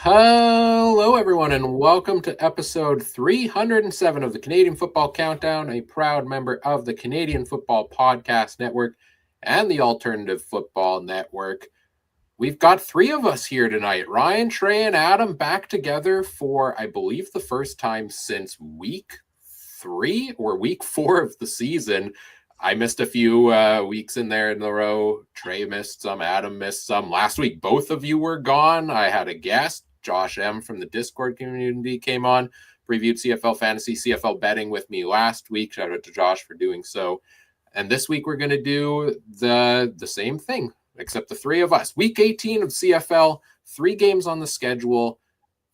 Hello, everyone, and welcome to episode 307 of the Canadian Football Countdown, a proud member of the Canadian Football Podcast Network and the Alternative Football Network. We've got three of us here tonight. Ryan, Trey, and Adam back together for, I believe, the first time since week 3 or week 4 of the season. I missed a few weeks in there in a row. Trey missed some. Adam missed some. Last week, both of you were gone. I had a guest. Josh M. from the Discord community came on, previewed CFL Fantasy, CFL Betting with me last week. Shout out to Josh for doing so. And this week, we're going to do the same thing, except the three of us. Week 18 of CFL, 3 games on the schedule.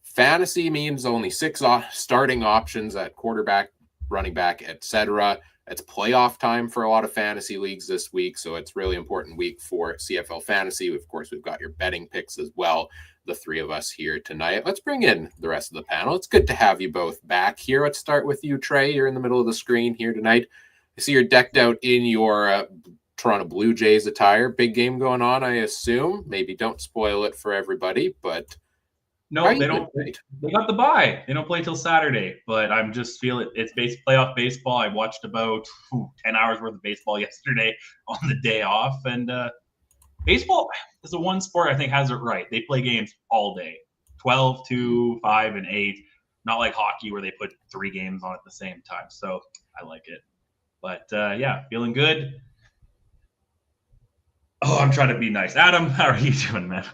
Fantasy means only 6 starting options at quarterback, running back, etc. It's playoff time for a lot of fantasy leagues this week, so it's really important week for CFL Fantasy. Of course, we've got your betting picks as well, the three of us here tonight. Let's bring in the rest of the panel. It's good to have you both back here. Let's start with you, Trey. You're in the middle of the screen here tonight. I see you're decked out in your Toronto Blue Jays attire. Big game going on, I assume. Maybe don't spoil it for everybody, but... No, they don't. They got the bye. They don't play till Saturday, but I'm just feeling it's playoff baseball. I watched about 10 hours worth of baseball yesterday on the day off, and baseball is the one sport I think has it right. They play games all day, 12, 2, 5, and 8. Not like hockey where they put 3 games on at the same time. So I like it. But yeah, feeling good. Oh, I'm trying to be nice. Adam, how are you doing, man?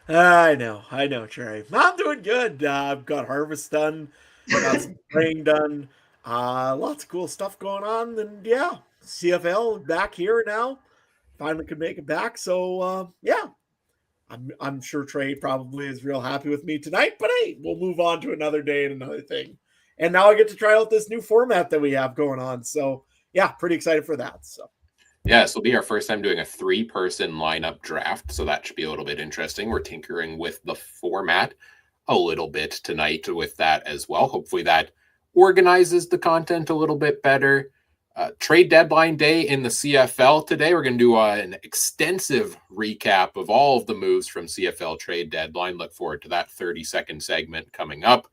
I know, Trey. I'm doing good. I've got harvest done, got some spraying done, lots of cool stuff going on, and yeah, CFL back here now. Finally could make it back, so yeah, I'm sure Trey probably is real happy with me tonight. But hey, we'll move on to another day and another thing. And now I get to try out this new format that we have going on. So yeah, pretty excited for that. So. Yeah, this will be our first time doing a 3-person lineup draft, so that should be a little bit interesting. We're tinkering with the format a little bit tonight with that as well. Hopefully that organizes the content a little bit better. Trade deadline day in the CFL today. We're going to do an extensive recap of all of the moves from CFL trade deadline. Look forward to that 30-second segment coming up.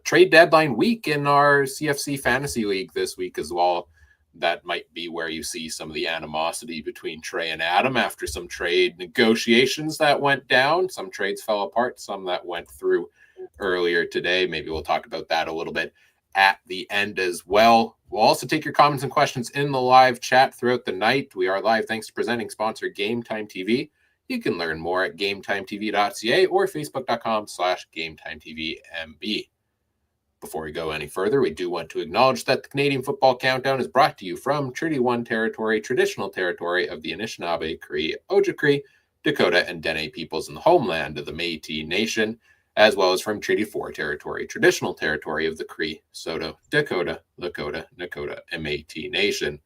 Trade deadline week in our CFC Fantasy League this week as well. That might be where you see some of the animosity between Trey and Adam after some trade negotiations that went down. Some trades fell apart, some that went through earlier today. Maybe we'll talk about that a little bit at the end as well. We'll also take your comments and questions in the live chat throughout the night. We are live thanks to presenting sponsor Game Time TV. You can learn more at GameTimeTV.ca or Facebook.com/GameTimeTVMB. Before we go any further, we do want to acknowledge that the Canadian Football Countdown is brought to you from Treaty 1 territory, traditional territory of the Anishinaabe, Cree, Ojibwe, Dakota, and Dene peoples in the homeland of the Métis Nation, as well as from Treaty 4 territory, traditional territory of the Cree, Saulteaux, Dakota, Lakota, Nakota, and Métis Nation.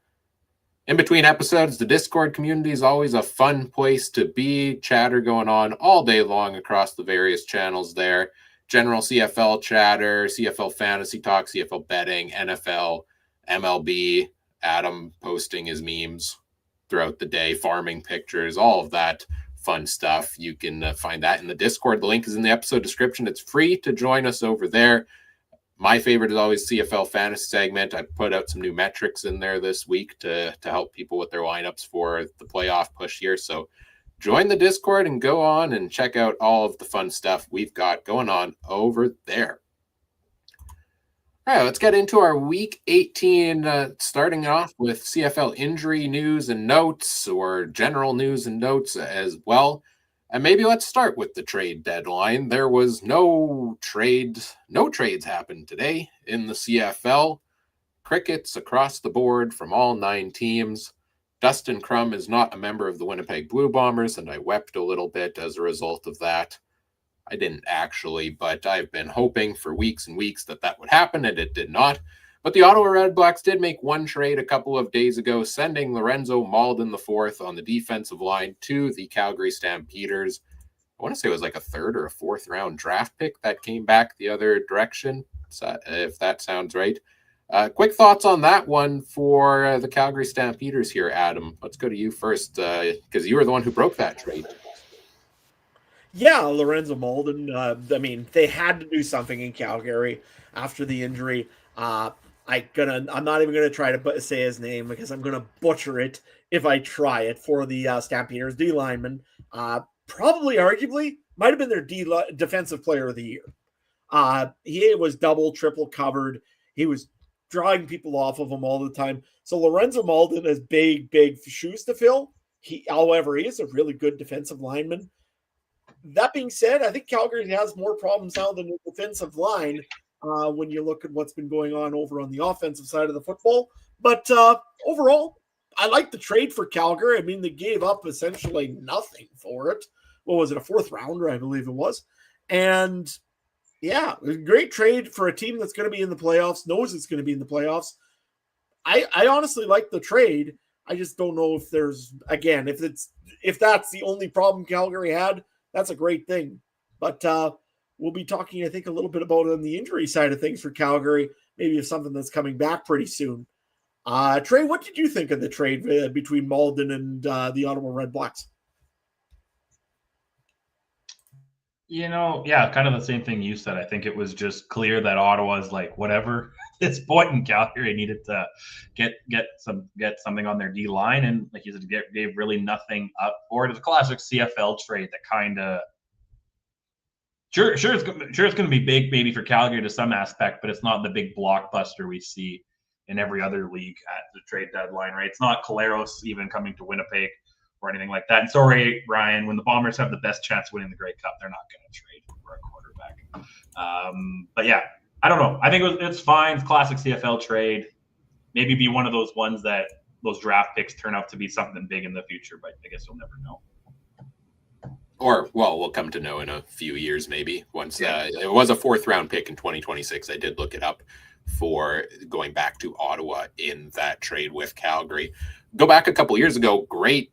In between episodes, the Discord community is always a fun place to be. Chatter going on all day long across the various channels there. General CFL chatter, CFL fantasy talk, CFL betting, NFL, MLB, Adam posting his memes throughout the day, farming pictures, all of that fun stuff. You can find that in the Discord. The link is in the episode description. It's free to join us over there. My favorite is always CFL fantasy segment. I put out some new metrics in there this week to help people with their lineups for the playoff push here. So join the Discord and go on and check out all of the fun stuff we've got going on over there. All right, let's get into our Week 18, starting off with CFL injury news and notes, or general news and notes as well. And maybe let's start with the trade deadline. There was no trades happened today in the CFL. Crickets across the board from all 9 teams. Dustin Crum is not a member of the Winnipeg Blue Bombers, and I wept a little bit as a result of that. I didn't actually, but I've been hoping for weeks and weeks that would happen, and it did not. But the Ottawa Redblacks did make one trade a couple of days ago, sending Lorenzo Malden IV on the defensive line to the Calgary Stampeders. I want to say it was like a 3rd or a 4th round draft pick that came back the other direction, if that sounds right. Quick thoughts on that one for the Calgary Stampeders here, Adam. Let's go to you first, because you were the one who broke that trade. Yeah, Lorenzo Malden. I mean, they had to do something in Calgary after the injury. I'm not even gonna try to say his name because I'm gonna butcher it if I try it for the Stampeders D lineman. Probably, arguably, might have been their defensive player of the year. He was double, triple covered. He was drawing people off of him all the time. So Lorenzo Malden has big shoes to fill. However, he is a really good defensive lineman. That being said, I think Calgary has more problems now than the defensive line when you look at what's been going on over on the offensive side of the football. But overall, I like the trade for Calgary. I mean, they gave up essentially nothing for it. What was it, a fourth rounder, I believe it was. And yeah, a great trade for a team that's going to be in the playoffs, knows it's going to be in the playoffs. I honestly like the trade. I just don't know if there's, again, if that's the only problem Calgary had, that's a great thing. But we'll be talking, I think, a little bit about on the injury side of things for Calgary, maybe of something that's coming back pretty soon. Trey, what did you think of the trade between Malden and the Ottawa Redblacks? Yeah, kind of the same thing you said. I think it was just clear that Ottawa's like, whatever. At this point in Calgary, needed to get something on their D line, and like you said, gave really nothing up for it. It's a classic CFL trade that kind of sure it's going to be big maybe for Calgary to some aspect, but it's not the big blockbuster we see in every other league at the trade deadline, right? It's not Caleros even coming to Winnipeg or anything like that. And sorry, Ryan, when the Bombers have the best chance winning the Grey Cup, they're not going to trade for a quarterback. But yeah, I don't know. I think it's fine. It's classic CFL trade. Maybe be one of those ones that those draft picks turn out to be something big in the future, but I guess you'll never know. Or, well, we'll come to know in a few years, maybe. Once it was a fourth-round pick in 2026. I did look it up for going back to Ottawa in that trade with Calgary. Go back a couple years ago, great.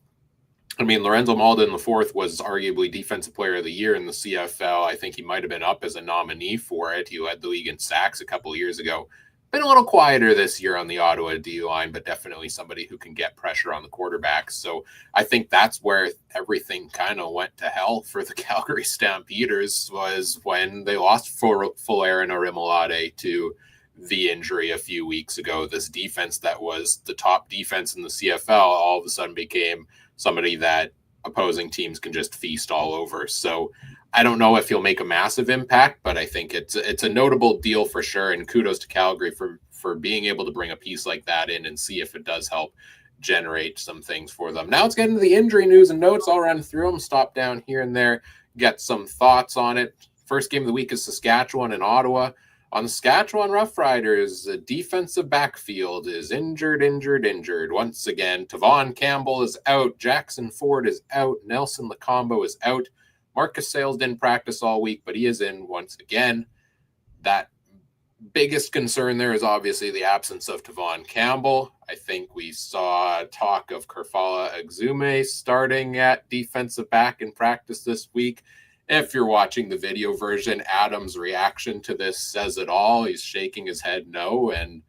I mean, Lorenzo Malden the fourth was arguably Defensive Player of the Year in the CFL. I think he might have been up as a nominee for it. He led the league in sacks a couple years ago. Been a little quieter this year on the Ottawa D line, but definitely somebody who can get pressure on the quarterbacks. So I think that's where everything kind of went to hell for the Calgary Stampeders, was when they lost Fullerton Orimolade to the injury a few weeks ago. This defense that was the top defense in the CFL all of a sudden became somebody that opposing teams can just feast all over. So I don't know if he'll make a massive impact, but I think it's a notable deal for sure. And kudos to Calgary for being able to bring a piece like that in and see if it does help generate some things for them. Now let's get into the injury news and notes. I'll run through them, stop down here and there, get some thoughts on it. First game of the week is Saskatchewan and Ottawa. On the Saskatchewan Roughriders, the defensive backfield is injured. Once again, Tavon Campbell is out. Jackson Ford is out. Nelson Lacombo is out. Marcus Sales didn't practice all week, but he is in once again. That biggest concern there is obviously the absence of Tavon Campbell. I think we saw talk of Kerfala Exume starting at defensive back in practice this week. If you're watching the video version, Adam's reaction to this says it all. He's shaking his head no and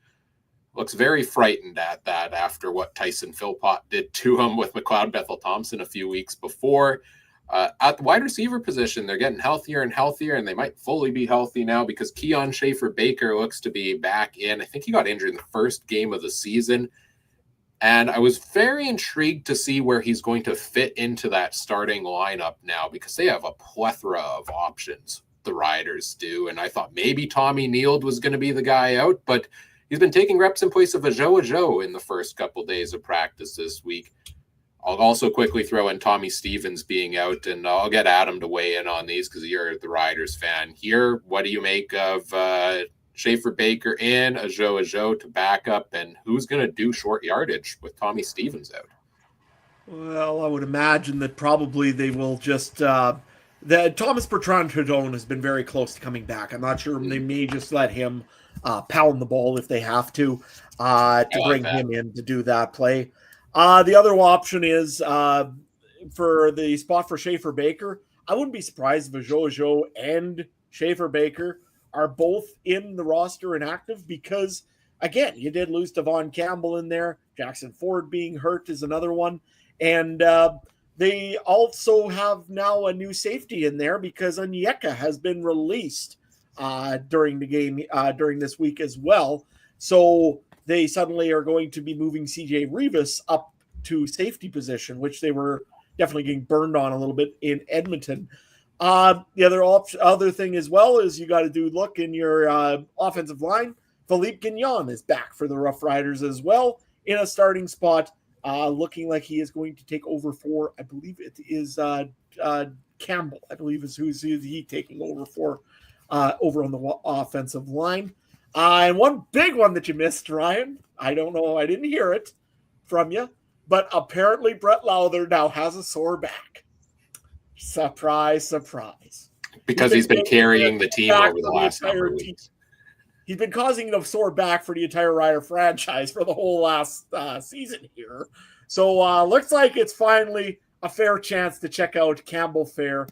looks very frightened at that after what Tyson Philpott did to him with McLeod Bethel Thompson a few weeks before. At the wide receiver position, they're getting healthier and healthier, and they might fully be healthy now because Keon Schaefer-Baker looks to be back in. I think he got injured in the first game of the season. And I was very intrigued to see where he's going to fit into that starting lineup now, because they have a plethora of options, the Riders do. And I thought maybe Tommy Neild was going to be the guy out, but he's been taking reps in place of Ajo in the first couple days of practice this week. I'll also quickly throw in Tommy Stevens being out, and I'll get Adam to weigh in on these because you're the Riders fan here. What do you make of Schaefer-Baker in, Ajo to back up, and who's going to do short yardage with Tommy Stevens out? Well, I would imagine that probably they will just that Thomas Bertrand-Hudon has been very close to coming back. I'm not sure they may just let him pound the ball if they have to bring him in to do that play. The other option is for the spot for Schaefer-Baker. I wouldn't be surprised if Ajo and Schaefer-Baker are both in the roster and active, because, again, you did lose Tavon Campbell in there. Jackson Ford being hurt is another one. And they also have now a new safety in there because Onyeka has been released during the game during this week as well. So they suddenly are going to be moving CJ Rivas up to safety position, which they were definitely getting burned on a little bit in Edmonton. The other thing as well is you got to look in your offensive line. Philippe Gagnon is back for the Rough Riders as well in a starting spot, looking like he is going to take over for, I believe it is Campbell, I believe is who's he taking over for over on the offensive line. And one big one that you missed, Ryan, I don't know, I didn't hear it from you, but apparently Brett Lowther now has a sore back. Surprise, surprise. Because he's been carrying the team over the last number of weeks. He's been causing a sore back for the entire Rider franchise for the whole last season here. So looks like it's finally a fair chance to check out Campbell Fair.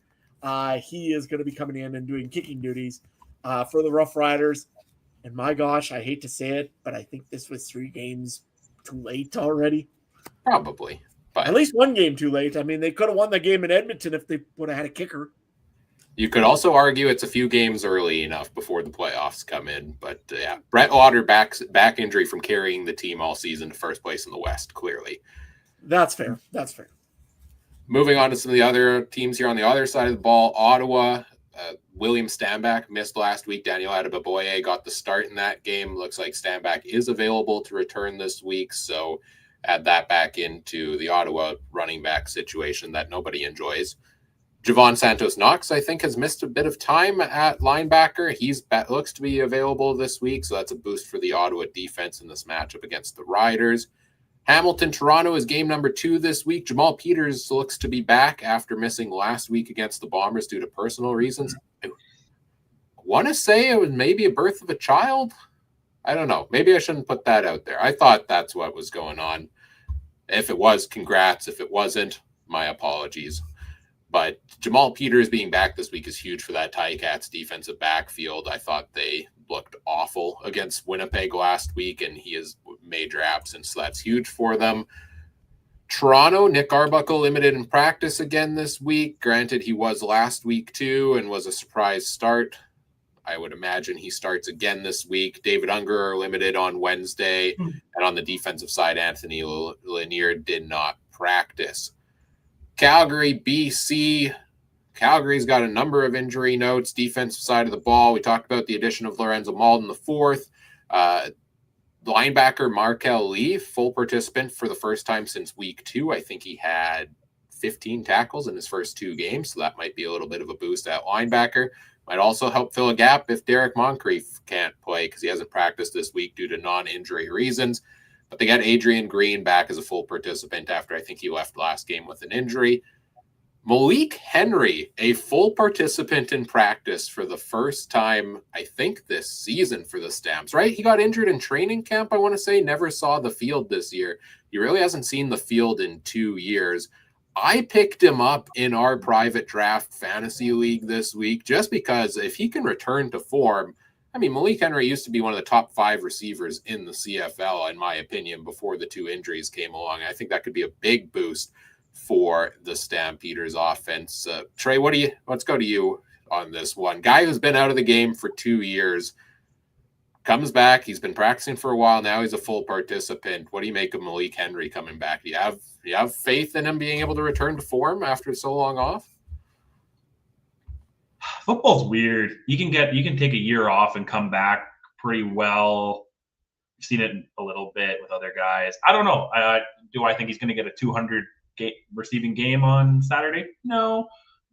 He is going to be coming in and doing kicking duties for the Rough Riders. And my gosh, I hate to say it, but I think this was 3 games too late already. Probably. But at least 1 game too late. I mean, they could have won the game in Edmonton if they would have had a kicker. You could also argue it's a few games early enough before the playoffs come in. But yeah, Brett Lauder back injury from carrying the team all season to first place in the West, clearly. That's fair. That's fair. Moving on to some of the other teams here on the other side of the ball, Ottawa, William Stanback missed last week. Daniel Adeboboye got the start in that game. Looks like Stanback is available to return this week, so add that back into the Ottawa running back situation that nobody enjoys. Javon Santos-Knox, I think, has missed a bit of time at linebacker. Looks to be available this week, so that's a boost for the Ottawa defense in this matchup against the Riders. Hamilton, Toronto is game number 2 this week. Jamal Peters looks to be back after missing last week against the Bombers due to personal reasons. I want to say it was maybe a birth of a child. I don't know. Maybe I shouldn't put that out there. I thought that's what was going on. If it was, congrats. If it wasn't, my apologies. But Jamal Peters being back this week is huge for that Ticats defensive backfield. I thought they looked awful against Winnipeg last week, and he is major absence, so that's huge for them. Toronto, Nick Arbuckle limited in practice again this week. Granted, he was last week too and was a surprise start. I would imagine he starts again this week. David Unger limited on Wednesday, and on the defensive side, Anthony Lanier did not practice. Calgary, BC. Calgary's got a number of injury notes. Defensive side of the ball, we talked about the addition of Lorenzo Malden the fourth. Linebacker Markel Lee, full participant for the first time since week 2. I think he had 15 tackles in his first 2 games, so that might be a little bit of a boost at linebacker. Might also help fill a gap if Derek Moncrief can't play because he hasn't practiced this week due to non-injury reasons. But they got Adrian Green back as a full participant after I think he left last game with an injury. Malik Henry, a full participant in practice for the first time, I think, this season for the Stamps, right? He got injured in training camp, I want to say, never saw the field this year. He really hasn't seen the field in 2 years. I picked him up in our private draft fantasy league this week just because if he can return to form, I mean, Malik Henry used to be one of the top 5 receivers in the CFL, in my opinion, before the 2 injuries came along. I think that could be a big boost for the Stampeders offense. Trey, let's go to you on this one. Guy who's been out of the game for 2 years comes back. He's been practicing for a while now. He's a full participant. What do you make of Malik Henry coming back? Do you have faith in him being able to return to form after so long off? Football's weird. You can take a year off and come back pretty well. I've seen it a little bit with other guys. I don't know. Do I think he's going to get a 200 receiving game on Saturday? No.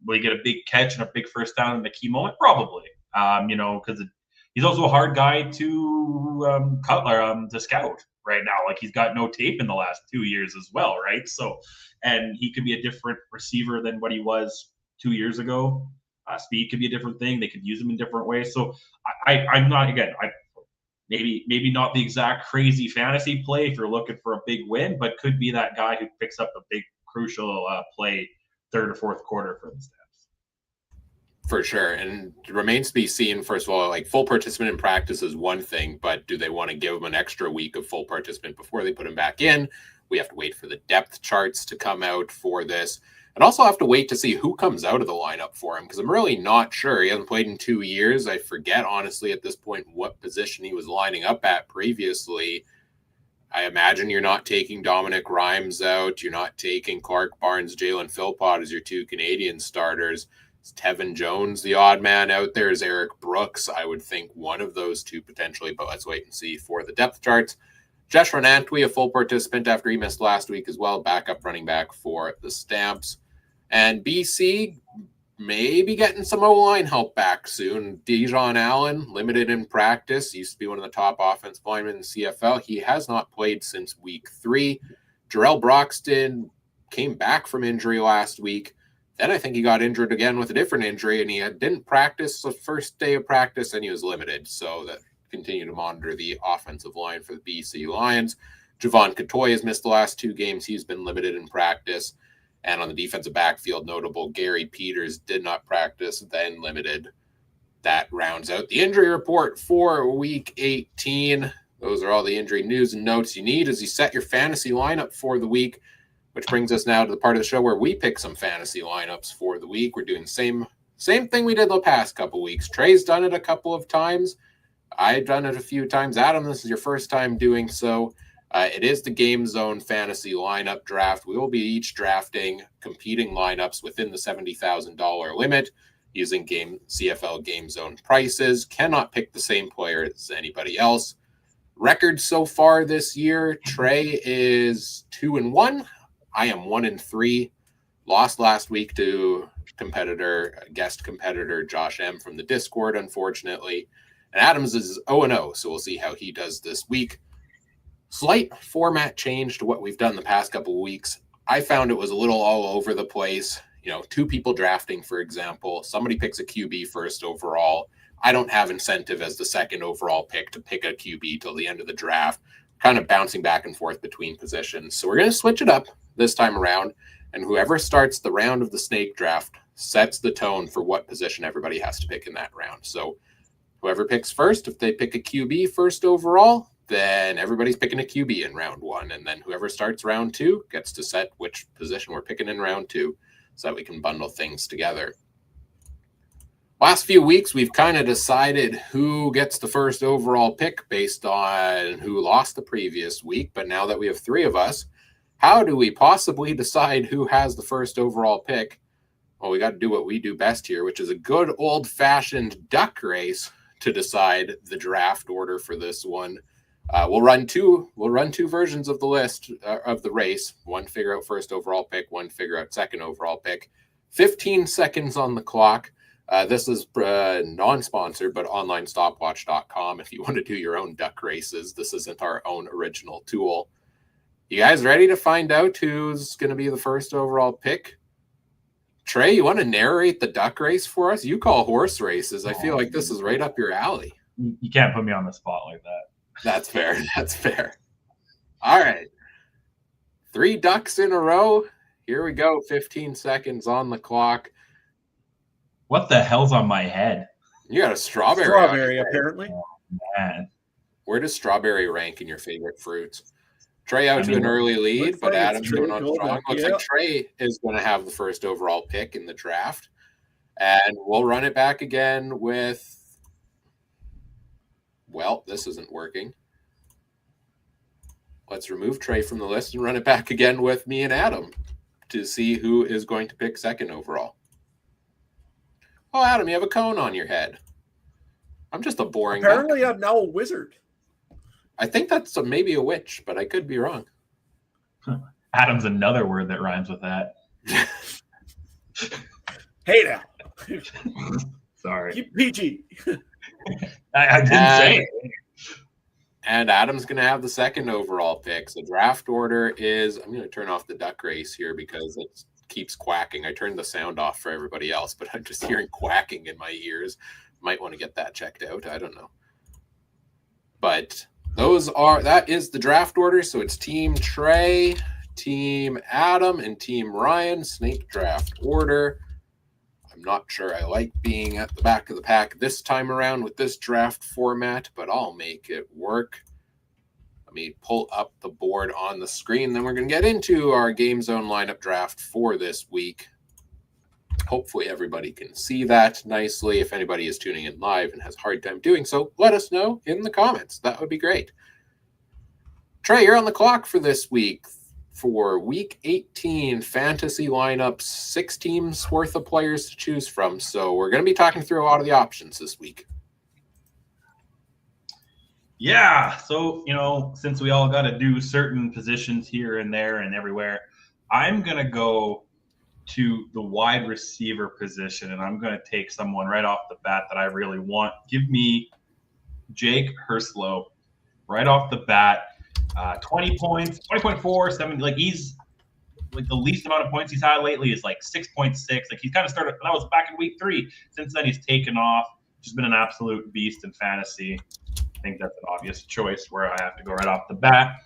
Will he get a big catch and a big first down in the key moment? Probably. Because he's also a hard guy to scout right now. Like, he's got no tape in the last 2 years as well, right? So, and he could be a different receiver than what he was 2 years ago. Speed could be a different thing. They could use him in different ways. So I'm not, again, maybe not the exact crazy fantasy play if you're looking for a big win, but could be that guy who picks up a big crucial play 3rd or 4th quarter for the Stamps. For sure. And it remains to be seen, first of all, like full participant in practice is one thing, but do they want to give him an extra week of full participant before they put him back in? We have to wait for the depth charts to come out for this. And also have to wait to see who comes out of the lineup for him, because I'm really not sure. He hasn't played in 2 years. I forget, honestly, at this point, what position he was lining up at previously. I imagine you're not taking Dominic Rhymes out. You're not taking Clark Barnes, Jalen Philpott as your 2 Canadian starters. Is Tevin Jones the odd man out there? Is Eric Brooks? I would think one of those 2 potentially, but let's wait and see for the depth charts. Josh Renantwi, a full participant after he missed last week as well, backup running back for the Stamps. And BC maybe getting some O-line help back soon. Dijon Allen, limited in practice, used to be one of the top offensive linemen in the CFL. He has not played since week 3. Jarrell Broxton came back from injury last week. Then I think he got injured again with a different injury, and he didn't practice the first day of practice, and he was limited. So that continue to monitor the offensive line for the BC Lions. Javon Catoy has missed the last 2 games. He's been limited in practice. And on the defensive backfield, notable Gary Peters did not practice, then limited. That rounds out the injury report for Week 18. Those are all the injury news and notes you need as you set your fantasy lineup for the week, which brings us now to the part of the show where we pick some fantasy lineups for the week. We're doing the same thing we did the past couple weeks. Trey's done it a couple of times. I've done it a few times. Adam, this is your first time doing so. It is the Game Zone Fantasy Lineup Draft. We will be each drafting competing lineups within the $70,000 limit using CFL Game Zone prices. Cannot pick the same player as anybody else. Record so far this year, Trey is 2-1. I am 1-3. Lost last week to guest competitor Josh M from the Discord, unfortunately. And Adams is 0-0, so we'll see how he does this week. Slight format change to what we've done the past couple of weeks. I found it was a little all over the place. 2 people drafting, for example. Somebody picks a QB first overall. I don't have incentive as the second overall pick to pick a QB till the end of the draft. Kind of bouncing back and forth between positions. So we're going to switch it up this time around. And whoever starts the round of the snake draft sets the tone for what position everybody has to pick in that round. So whoever picks first, if they pick a QB first overall, then everybody's picking a QB in round 1. And then whoever starts round 2 gets to set which position we're picking in round 2 so that we can bundle things together. Last few weeks, we've kind of decided who gets the first overall pick based on who lost the previous week. But now that we have 3 of us, how do we possibly decide who has the first overall pick? Well, we got to do what we do best here, which is a good old-fashioned duck race to decide the draft order for this one. We'll run two versions of the list of the race. One figure out first overall pick, one figure out second overall pick. 15 seconds on the clock. This is non-sponsored, but onlinestopwatch.com. If you want to do your own duck races, this isn't our own original tool. You guys ready to find out who's going to be the first overall pick? Trey, you want to narrate the duck race for us? You call horse races. I feel like this is right up your alley. You can't put me on the spot like that. That's fair. That's fair. All right. 3 ducks in a row. Here we go. 15 seconds on the clock. What the hell's on my head? You got a strawberry. Strawberry, apparently. Oh, man. Where does strawberry rank in your favorite fruits? Trey out to an early lead, but like Adam's going on strong. Looks like Trey is going to have the first overall pick in the draft. And we'll run it back again with... Well, this isn't working. Let's remove Trey from the list and run it back again with me and Adam to see who is going to pick second overall. Oh, Adam, you have a cone on your head. I'm just a boring guy. Apparently, I'm now a wizard. I think that's maybe a witch, but I could be wrong. Adam's another word that rhymes with that. Hey now. Sorry. Keep PG. I didn't say it. And Adam's going to have the second overall pick. So draft order is, I'm going to turn off the duck race here because it keeps quacking. I turned the sound off for everybody else, but I'm just hearing quacking in my ears. Might want to get that checked out. I don't know. But that is the draft order. So it's Team Trey, Team Adam, and Team Ryan. Snake draft order. I'm not sure I like being at the back of the pack this time around with this draft format, but I'll make it work. Let me pull up the board on the screen. Then we're going to get into our Game Zone lineup draft for this week. Hopefully everybody can see that nicely. If anybody is tuning in live and has a hard time doing so, let us know in the comments. That would be great. Trey, you're on the clock for this week. For week 18 fantasy lineups, 6 teams worth of players to choose from. So we're going to be talking through a lot of the options this week. Yeah. So, since we all got to do certain positions here and there and everywhere, I'm going to go to the wide receiver position, and I'm going to take someone right off the bat that I really want. Give me Jake Herslow right off the bat. 20 points, 20.4, 7. He's the least amount of points he's had lately is 6.6. He's kind of started, that was back in week 3. Since then, he's taken off. Just been an absolute beast in fantasy. I think that's an obvious choice where I have to go right off the bat.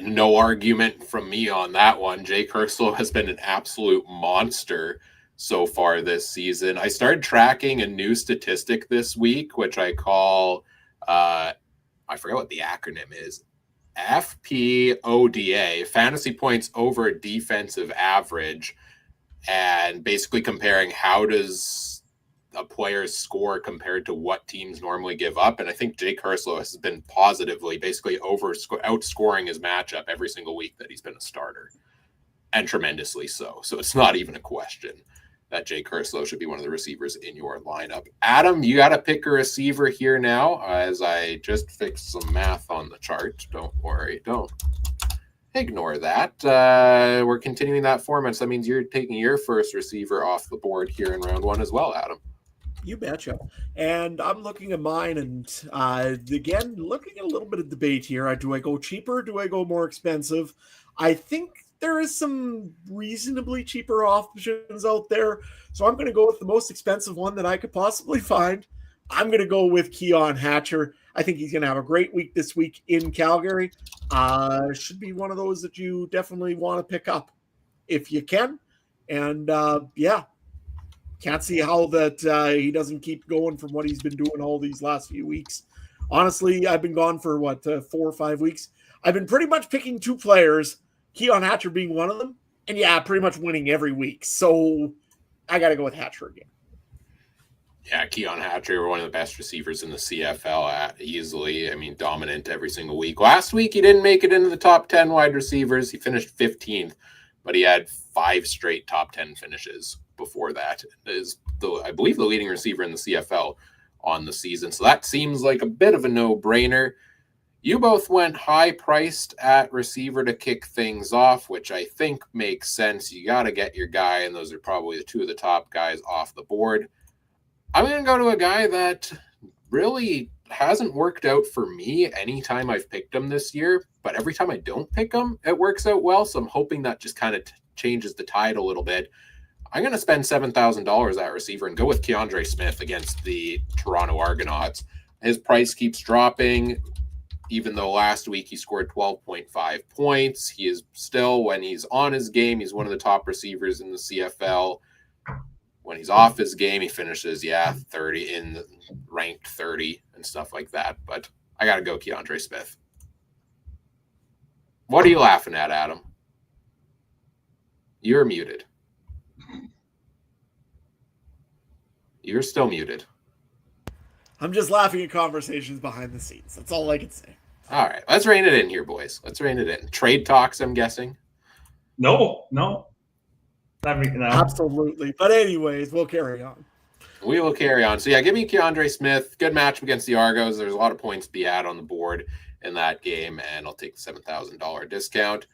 No argument from me on that one. Jake Herslow has been an absolute monster so far this season. I started tracking a new statistic this week, which I call, I forget what the acronym is, FPODA, fantasy points over defensive average, and basically comparing how does a player's score compared to what teams normally give up. And I think Jake Herslow has been positively basically outscoring his matchup every single week that he's been a starter, and tremendously so. So it's not even a question that Jake Herslow should be one of the receivers in your lineup. Adam, you got to pick a receiver here now, as I just fixed some math on the chart. Don't worry. Don't ignore that. We're continuing that format. So that means you're taking your first receiver off the board here in round 1 as well, Adam. You betcha. And I'm looking at mine, and again, looking at a little bit of debate here. Do I go cheaper? Do I go more expensive? I think there is some reasonably cheaper options out there. So I'm going to go with the most expensive one that I could possibly find. I'm going to go with Keon Hatcher. I think he's going to have a great week this week in Calgary. Should be one of those that you definitely want to pick up if you can. And can't see how that he doesn't keep going from what he's been doing all these last few weeks. Honestly, I've been gone for 4 or 5 weeks. I've been pretty much picking 2 players, Keon Hatcher being one of them, and pretty much winning every week. So I got to go with Hatcher again. Yeah, Keon Hatcher, one of the best receivers in the CFL, easily. I mean, dominant every single week. Last week, he didn't make it into the top 10 wide receivers. He finished 15th, but he had 5 straight top 10 finishes before that. Is I believe the leading receiver in the CFL on the season. So that seems like a bit of a no-brainer. You both went high-priced at receiver to kick things off, which I think makes sense. You got to get your guy, and those are probably the 2 of the top guys off the board. I'm going to go to a guy that really hasn't worked out for me anytime I've picked him this year, but every time I don't pick him, it works out well. So I'm hoping that just kind of changes the tide a little bit. I'm going to spend $7,000 at receiver and go with Keandre Smith against the Toronto Argonauts. His price keeps dropping, even though last week he scored 12.5 points. He is still, when he's on his game, he's one of the top receivers in the CFL. When he's off his game, he finishes, 30 in the ranked 30 and stuff like that. But I got to go Keandre Smith. What are you laughing at, Adam? You're muted. You're still muted. I'm just laughing at conversations behind the scenes. That's all I can say. All right. Let's rein it in here, boys. Let's rein it in. Trade talks, I'm guessing? No. Absolutely. But anyways, we'll carry on. We will carry on. So, give me Keandre Smith. Good matchup against the Argos. There's a lot of points to be had on the board in that game, and I'll take the $7,000 discount.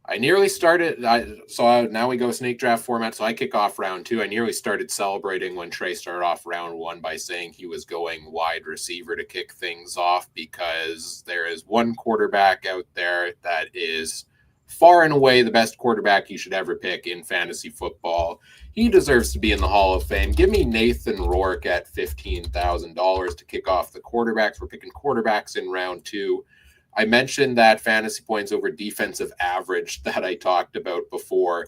I nearly started, so now we go snake draft format, so I kick off round 2. I nearly started celebrating when Trey started off round 1 by saying he was going wide receiver to kick things off, because there is one quarterback out there that is far and away the best quarterback you should ever pick in fantasy football. He deserves to be in the Hall of Fame. Give me Nathan Rourke at $15,000 to kick off the quarterbacks. We're picking quarterbacks in round 2. I mentioned that fantasy points over defensive average that I talked about before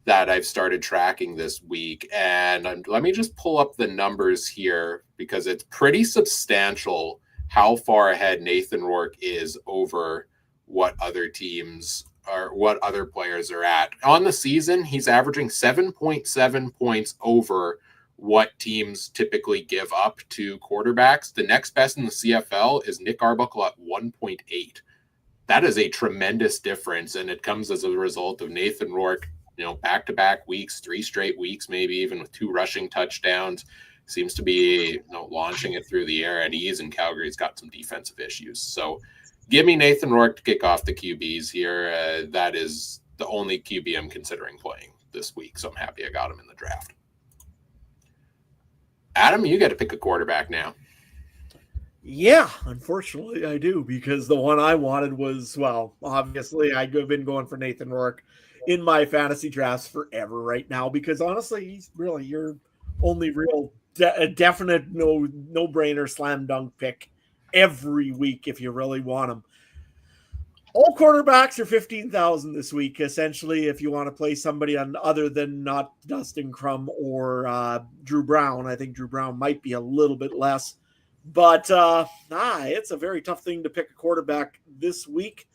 that I've started tracking this week. And let me just pull up the numbers here, because it's pretty substantial how far ahead Nathan Rourke is over what other teams or what other players are at. On the season, he's averaging 7.7 points over what teams typically give up to quarterbacks. The next best in the CFL is Nick Arbuckle at 1.8. That is a tremendous difference, and it comes as a result of Nathan Rourke, back-to-back weeks, 3 straight weeks, maybe even with 2 rushing touchdowns. Seems to be launching it through the air at ease, and Calgary's got some defensive issues. So give me Nathan Rourke to kick off the QBs here. That is the only QB I'm considering playing this week, so I'm happy I got him in the draft. Adam, you get to pick a quarterback now. Yeah, unfortunately I do, because the one I wanted was, well, obviously I've been going for Nathan Rourke in my fantasy drafts forever right now, because honestly, he's really your only real definite no-brainer slam dunk pick every week if you really want him. All quarterbacks are 15,000 this week, essentially, if you want to play somebody on other than not Dustin Crum or Drew Brown. I think Drew Brown might be a little bit less. But it's a very tough thing to pick a quarterback this week.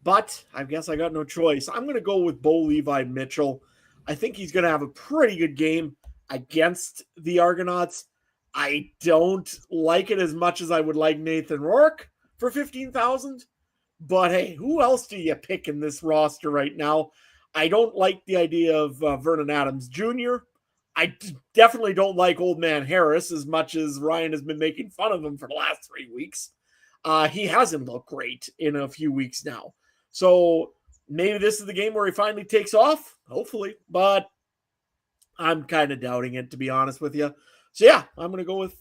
But I guess I got no choice. I'm going to go with Bo Levi Mitchell. I think he's going to have a pretty good game against the Argonauts. I don't like it as much as I would like Nathan Rourke for 15,000. But hey, who else do you pick in this roster right now? I don't like the idea of Vernon Adams Jr. I definitely don't like Old Man Harris as much as Ryan has been making fun of him for the last 3 weeks. He hasn't looked great in a few weeks now. So maybe this is the game where he finally takes off, hopefully. But I'm kind of doubting it, to be honest with you. So yeah, I'm going to go with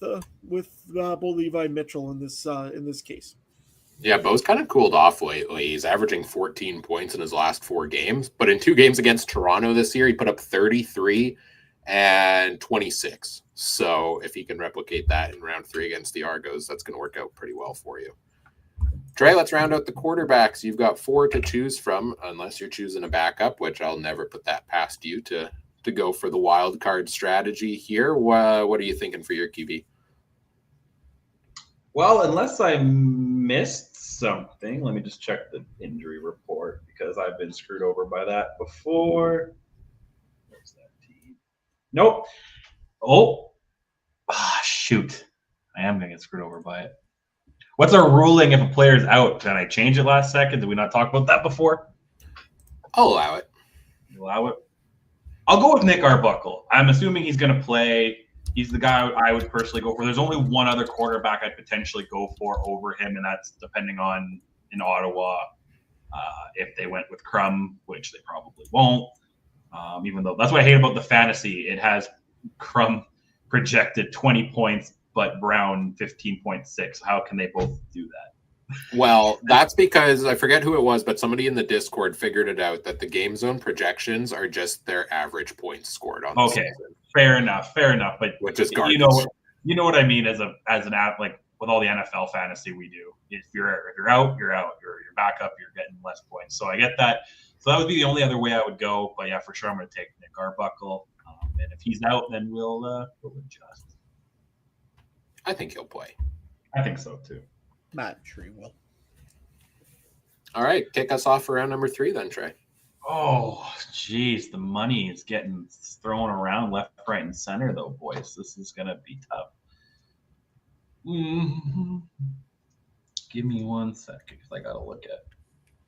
Bo Levi Mitchell in this case. Yeah, Bo's kind of cooled off lately. He's averaging 14 points in his last 4 games. But in 2 games against Toronto this year, he put up 33 and 26. So if he can replicate that in round 3 against the Argos, that's going to work out pretty well for you. Trey, let's round out the quarterbacks. You've got 4 to choose from, unless you're choosing a backup, which I'll never put that past you to go for the wild card strategy here. What are you thinking for your QB? Well, unless I missed something, let me just check the injury report, because I've been screwed over by that before. Where's that team? Nope. Shoot. I am going to get screwed over by it. What's our ruling if a player's out? Can I change it last second? Did we not talk about that before? I'll allow it. Allow it? I'll go with Nick Arbuckle. I'm assuming he's going to play. He's the guy I would personally go for. There's only one other quarterback I'd potentially go for over him, and that's depending on in Ottawa if they went with Crum, which they probably won't. Even though that's what I hate about the fantasy. It has Crum projected 20 points, but Brown 15.6. How can they both do that? Well, that's because I forget who it was, but somebody in the Discord figured it out that the game zone projections are just their average points scored on the season. Fair enough. But which is garbage. You know what I mean as an app, like with all the NFL fantasy we do. If you're out, you're out. You're back up, you're getting less points. So I get that. So that would be the only other way I would go. But yeah, for sure I'm going to take Nick Arbuckle. And if he's out, then we'll adjust. I think he'll play. I think so too. I'm sure he will. All right, kick us off for round number 3 then, Trey. Oh, geez, the money is getting thrown around left, right, and center, though, boys. This is going to be tough. Give me 1 second, because I got to look at.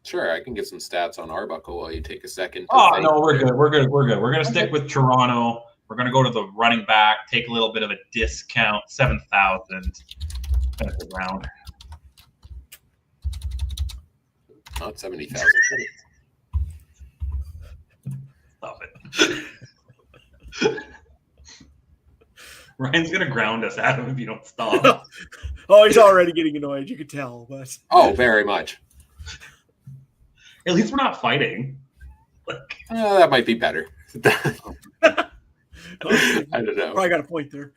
Sure, I can get some stats on Arbuckle while you take a second. No, we're good. We're going to stick with Toronto. We're going to go to the running back, take a little bit of a discount, 7,000. Benefit round. Not 70,000. Stop it. Ryan's going to ground us, Adam, if you don't stop. Oh, he's already getting annoyed. You could tell. But Oh, very much. At least we're not fighting. That might be better. I don't know. Probably got a point there.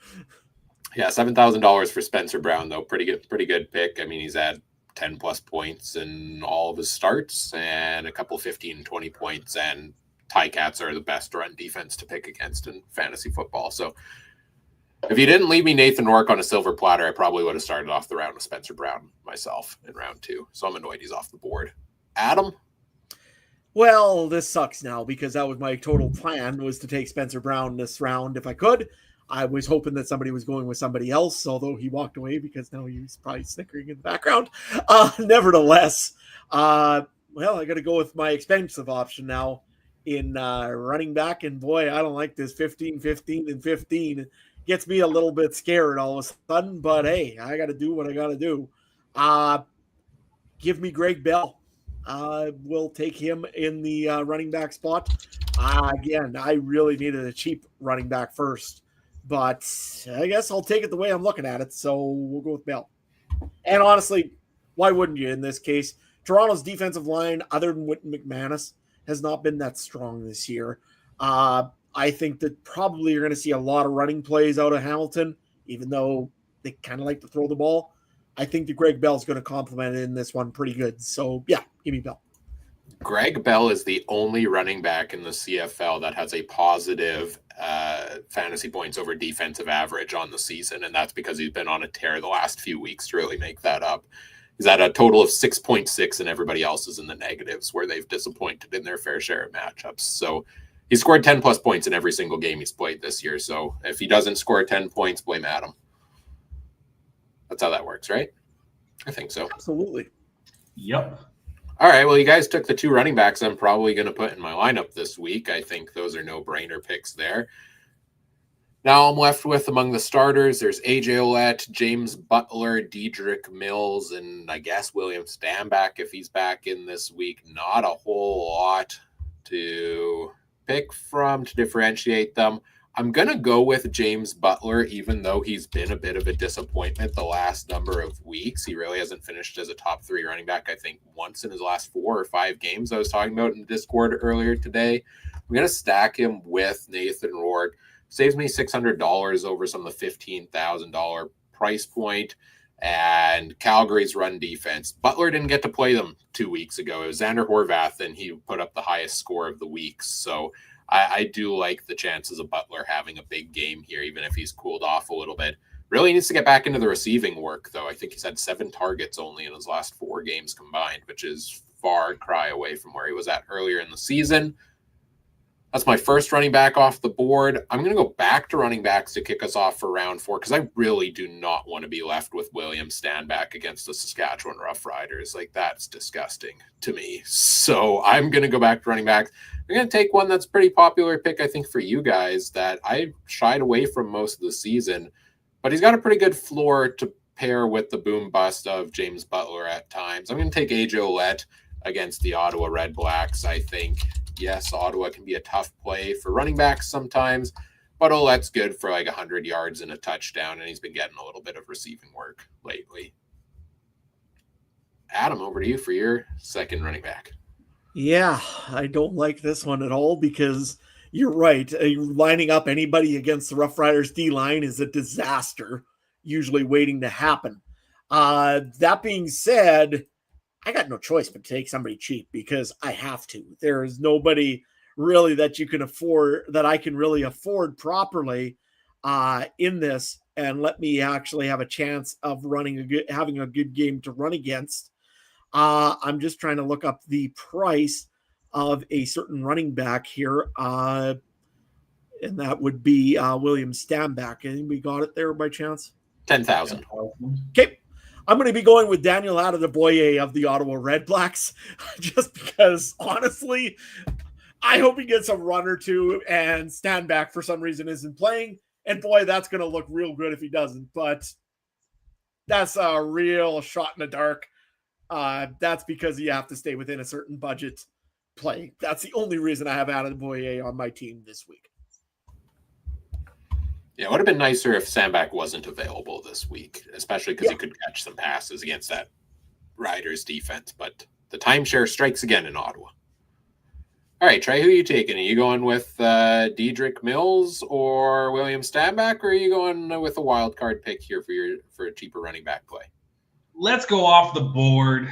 Yeah, $7,000 for Spencer Brown, though. Pretty good pick. I mean, he's had 10 plus points in all of his starts and a couple 15, 20 points. And Ticats are the best run defense to pick against in fantasy football. So If you didn't leave me Nathan Rourke on a silver platter, I probably would have started off the round with Spencer Brown myself in round 2. So I'm annoyed he's off the board. Adam? Well, this sucks now because that was my total plan, was to take Spencer Brown this round if I could. I was hoping that somebody was going with somebody else, although he walked away because now he's probably snickering in the background. Nevertheless, well, I got to go with my expensive option now in running back. And boy, I don't like this 15, 15, and 15. It gets me a little bit scared all of a sudden, but hey, I got to do what I got to do. Give me Greg Bell. We'll take him in the running back spot. Again, I really needed a cheap running back first, but I guess I'll take it the way I'm looking at it. So we'll go with Bell. And honestly, why wouldn't you in this case? Toronto's defensive line, other than Whitten McManus, has not been that strong this year. I think that probably you're going to see a lot of running plays out of Hamilton, even though they kind of like to throw the ball. I think that Greg Bell's going to complement it in this one pretty good. So, yeah, give me Bell. Greg Bell is the only running back in the CFL that has a positive fantasy points over defensive average on the season, and that's because he's been on a tear the last few weeks to really make that up. He's at a total of 6.6, and everybody else is in the negatives where they've disappointed in their fair share of matchups. So he scored 10-plus points in every single game he's played this year. So if he doesn't score 10 points, blame Adam. That's how that works, right? I think so. Absolutely. Yep. All right. Well, you guys took the 2 running backs I'm probably going to put in my lineup this week. I think those are no-brainer picks there. Now I'm left with, among the starters, there's AJ Ouellette, James Butler, Dedrick Mills, and I guess William Stanback if he's back in this week. Not a whole lot to pick from to differentiate them. I'm going to go with James Butler, even though he's been a bit of a disappointment the last number of weeks. He really hasn't finished as a top 3 running back, I think, once in his last 4 or 5 games I was talking about in the Discord earlier today. I'm going to stack him with Nathan Rourke. Saves me $600 over some of the $15,000 price point. And Calgary's run defense. Butler didn't get to play them 2 weeks ago. It was Xander Horvath, and he put up the highest score of the week. So I do like the chances of Butler having a big game here, even if he's cooled off a little bit. Really needs to get back into the receiving work, though. I think he's had 7 targets only in his last 4 games combined, which is far cry away from where he was at earlier in the season. That's my first running back off the board. I'm going to go back to running backs to kick us off for round 4 because I really do not want to be left with William Stanback against the Saskatchewan Roughriders. Like, that's disgusting to me. So I'm going to go back to running backs. I'm going to take one that's a pretty popular pick, I think, for you guys that I shied away from most of the season. But he's got a pretty good floor to pair with the boom bust of James Butler at times. I'm going to take AJ Ouellette against the Ottawa Red Blacks, I think. Yes, Ottawa can be a tough play for running backs sometimes, but Ouellette's good for like 100 yards and a touchdown, and he's been getting a little bit of receiving work lately. Adam, over to you for your second running back. Yeah, I don't like this one at all because you're right. Lining up anybody against the Rough Riders D-line is a disaster, usually waiting to happen. That being said, I got no choice but to take somebody cheap because I have to. There is nobody really that you can afford, that I can really afford properly in this and let me actually have a chance of having a good game to run against. I'm just trying to look up the price of a certain running back here, and that would be William Stanback. Anybody got it there by chance? 10,000. Okay. I'm going to be going with Daniel Adeboye of the Ottawa Red Blacks, just because, honestly, I hope he gets a run or two, and Stanback for some reason isn't playing. And boy, that's going to look real good if he doesn't. But that's a real shot in the dark. That's because you have to stay within a certain budget play. That's the only reason I have Adeboye on my team this week. Yeah, it would have been nicer if Stanback wasn't available this week, especially because he could catch some passes against that Riders defense. But the timeshare strikes again in Ottawa. All right, Trey, who are you taking? Are you going with Dedrick Mills or William Stanback, or are you going with a wild card pick here for a cheaper running back play? Let's go off the board.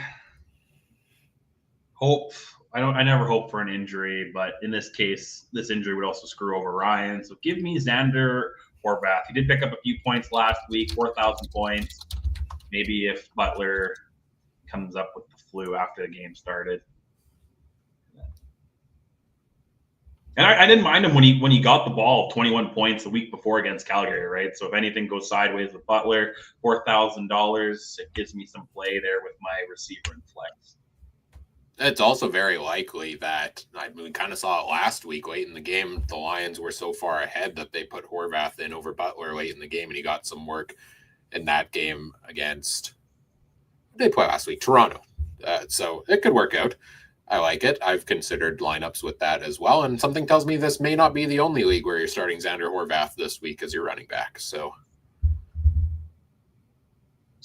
I never hope for an injury, but in this case, this injury would also screw over Ryan. So give me Xander Horvath. He did pick up a few points last week, 4,000 points. Maybe if Butler comes up with the flu after the game started. And I didn't mind him when he got the ball, 21 points the week before against Calgary, right? So if anything goes sideways with Butler, $4,000, it gives me some play there with my receiver and flex. It's also very likely that we kind of saw it last week late in the game. The Lions were so far ahead that they put Horvath in over Butler late in the game, and he got some work in that game against, they played last week, Toronto. So it could work out. I like it. I've considered lineups with that as well. And something tells me this may not be the only league where you're starting Xander Horvath this week as your running back. So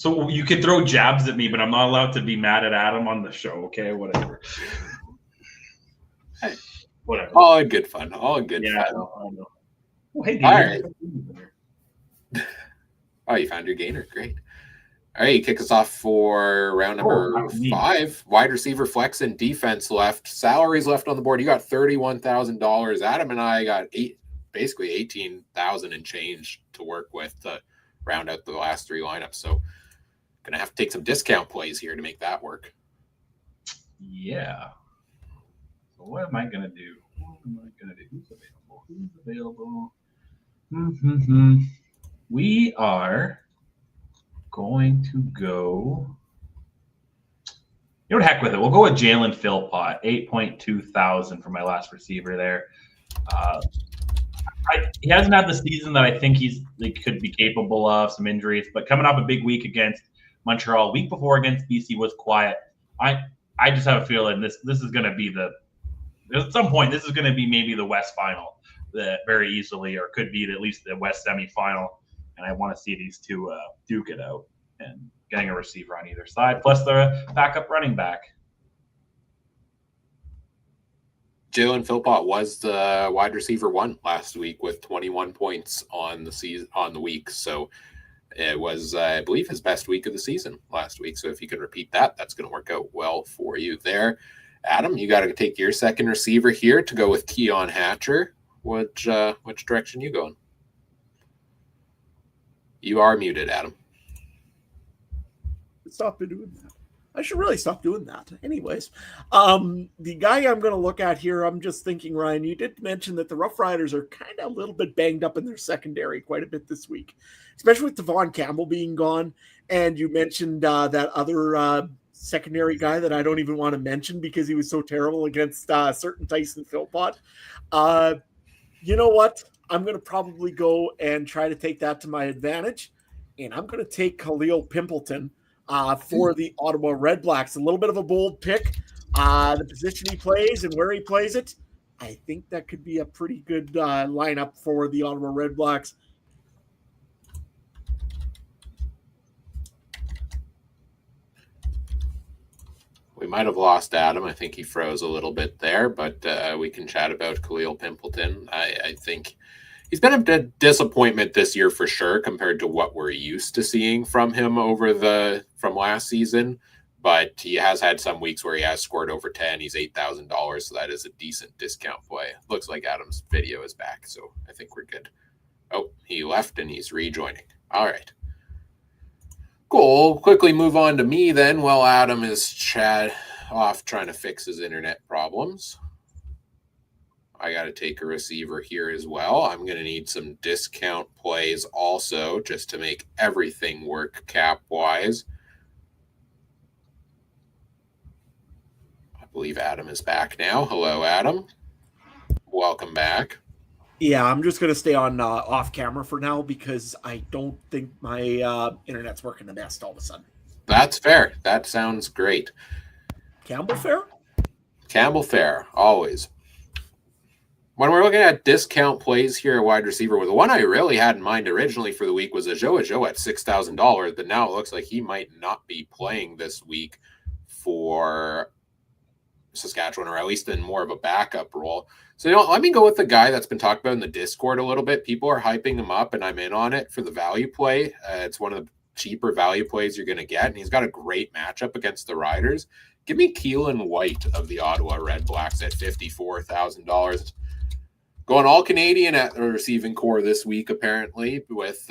you could throw jabs at me, but I'm not allowed to be mad at Adam on the show. Okay, whatever. Hey, whatever. All in good fun. All in good fun. I know. Oh, hey, all right. Oh, you found your gainer. Great. All right, kick us off for round number 5. Wide receiver, flex, and defense left. Salaries left on the board. You got $31,000. Adam and I got basically $18,000 and change to work with to round out the last 3 lineups. So gonna have to take some discount plays here to make that work. Yeah. So what am I gonna do? Who's available? We are going to go. You know what? Heck with it. We'll go with Jalen Philpott, 8,200 for my last receiver there. He hasn't had the season that I think could be capable of. Some injuries, but coming off a big week against Montreal, week before against BC was quiet. I just have a feeling this is going to be at some point this is going to be maybe the West final very easily, or could be at least the West semifinal. And I want to see these two duke it out and getting a receiver on either side, plus the backup running back. Jalen Philpott was the wide receiver 1 last week with 21 points on the week. So it was, I believe, his best week of the season last week. So if you can repeat that, that's going to work out well for you there. Adam, you got to take your second receiver here to go with Keon Hatcher. Which direction you going? You are muted, Adam. Stop doing that. I should really stop doing that. Anyways, the guy I'm going to look at here, I'm just thinking, Ryan, you did mention that the Rough Riders are kind of a little bit banged up in their secondary quite a bit this week, especially with Devon Campbell being gone. And you mentioned that other secondary guy that I don't even want to mention because he was so terrible against certain Tyson Philpott. You know what? I'm going to probably go and try to take that to my advantage. And I'm going to take Khalil Pimpleton for the Ottawa Red Blacks. A little bit of a bold pick. The position he plays and where he plays it, I think that could be a pretty good lineup for the Ottawa Red Blacks. We might have lost Adam. I think he froze a little bit there, but we can chat about Khalil Pimpleton. I think he's been a disappointment this year for sure compared to what we're used to seeing from him from last season. But he has had some weeks where he has scored over 10. He's $8,000, so that is a decent discount play. Looks like Adam's video is back, so I think we're good. Oh, he left and he's rejoining. All right. Cool. We'll quickly move on to me then while Adam is off trying to fix his internet problems. I got to take a receiver here as well. I'm going to need some discount plays also just to make everything work cap-wise. I believe Adam is back now. Hello, Adam. Welcome back. Yeah, I'm just going to stay on off camera for now because I don't think my internet's working the best all of a sudden. That's fair. That sounds great. Campbell fair? Campbell fair, always. When we're looking at discount plays here at wide receiver, the one I really had in mind originally for the week was Ajo at $6,000, but now it looks like he might not be playing this week for Saskatchewan, or at least in more of a backup role. So, let me go with the guy that's been talked about in the Discord a little bit. People are hyping him up, and I'm in on it for the value play. It's one of the cheaper value plays you're going to get, and he's got a great matchup against the Riders. Give me Keelan White of the Ottawa Red Blacks at $54,000. Going all Canadian at the receiving core this week, apparently, with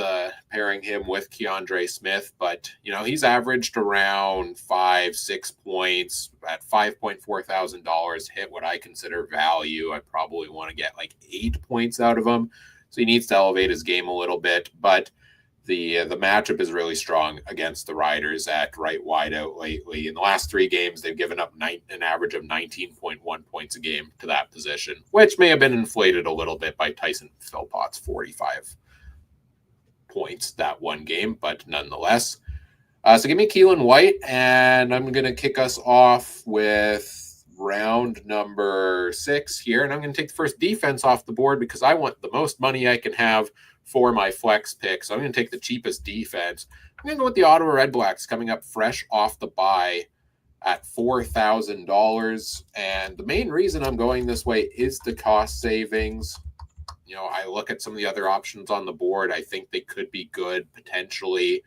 pairing him with Keandre Smith. But, he's averaged around 5-6 points at $5,400, hit what I consider value. I probably want to get like 8 points out of him. So he needs to elevate his game a little bit. But the matchup is really strong against the Riders at right wide out lately. In the last 3 games, they've given up an average of 19.1 points a game to that position, which may have been inflated a little bit by Tyson Philpott's 45 points that one game, but nonetheless. So give me Keelan White, and I'm going to kick us off with round number 6 here, and I'm going to take the first defense off the board because I want the most money I can have for my flex pick. So I'm going to take the cheapest defense. I'm going to go with the Ottawa Redblacks coming up fresh off the bye at $4,000. And the main reason I'm going this way is the cost savings. I look at some of the other options on the board. I think they could be good potentially.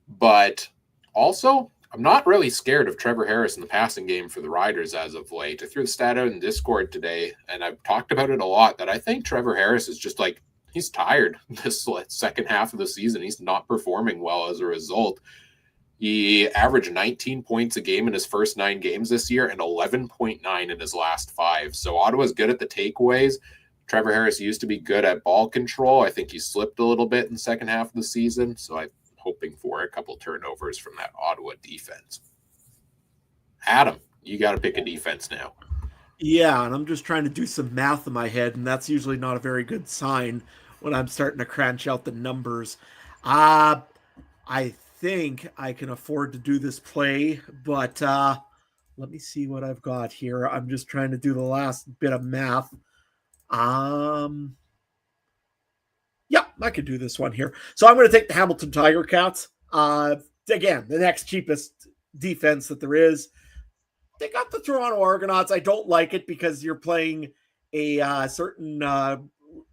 But also, I'm not really scared of Trevor Harris in the passing game for the Riders as of late. I threw the stat out in Discord today, and I've talked about it a lot, that I think Trevor Harris is just like, he's tired this second half of the season. He's not performing well as a result. He averaged 19 points a game in his first 9 games this year and 11.9 in his last 5. So Ottawa's good at the takeaways. Trevor Harris used to be good at ball control. I think he slipped a little bit in the second half of the season. So I'm hoping for a couple turnovers from that Ottawa defense. Adam, you got to pick a defense now. Yeah, and I'm just trying to do some math in my head, and that's usually not a very good sign when I'm starting to crunch out the numbers. I think I can afford to do this play, but let me see what I've got here. I'm just trying to do the last bit of math. Yeah, I could do this one here. So I'm going to take the Hamilton Tiger Cats. Again, the next cheapest defense that there is. They got the Toronto Argonauts. I don't like it because you're playing a certain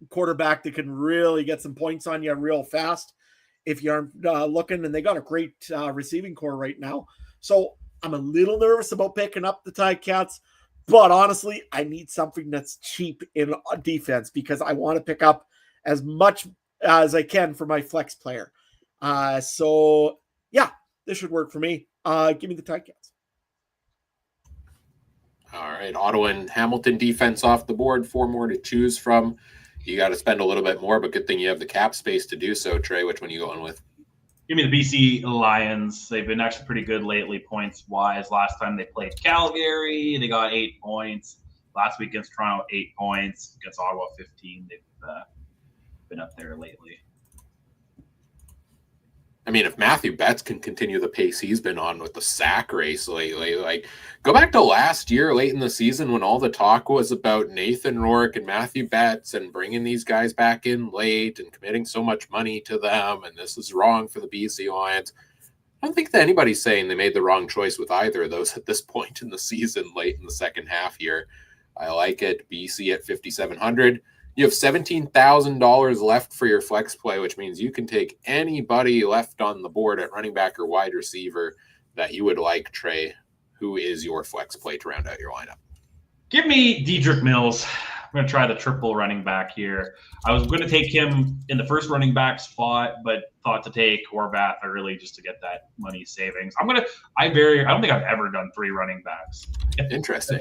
quarterback that can really get some points on you real fast if you aren't looking. And they got a great receiving core right now. So I'm a little nervous about picking up the Ticats. But honestly, I need something that's cheap in defense because I want to pick up as much as I can for my flex player. So, yeah, this should work for me. Give me the Ticats. All right, Ottawa and Hamilton defense off the board. 4 more to choose from. You got to spend a little bit more, but good thing you have the cap space to do so. Trey, which one are you going with? Give me the BC Lions. They've been actually pretty good lately points-wise. Last time they played Calgary, they got 8 points. Last week against Toronto, 8 points. Against Ottawa, 15. They've been up there lately. I mean, if Matthew Betts can continue the pace he's been on with the sack race lately, like go back to last year, late in the season, when all the talk was about Nathan Rourke and Matthew Betts and bringing these guys back in late and committing so much money to them, and this is wrong for the BC Lions. I don't think that anybody's saying they made the wrong choice with either of those at this point in the season, late in the second half here. I like it. BC at 5,700. You have $17,000 left for your flex play, which means you can take anybody left on the board at running back or wide receiver that you would like. Trey, who is your flex play to round out your lineup? Give me Dedrick Mills. I'm going to try the triple running back here. I was going to take him in the first running back spot, but thought to take Horvath really just to get that money savings. I don't think I've ever done 3 running backs. Interesting.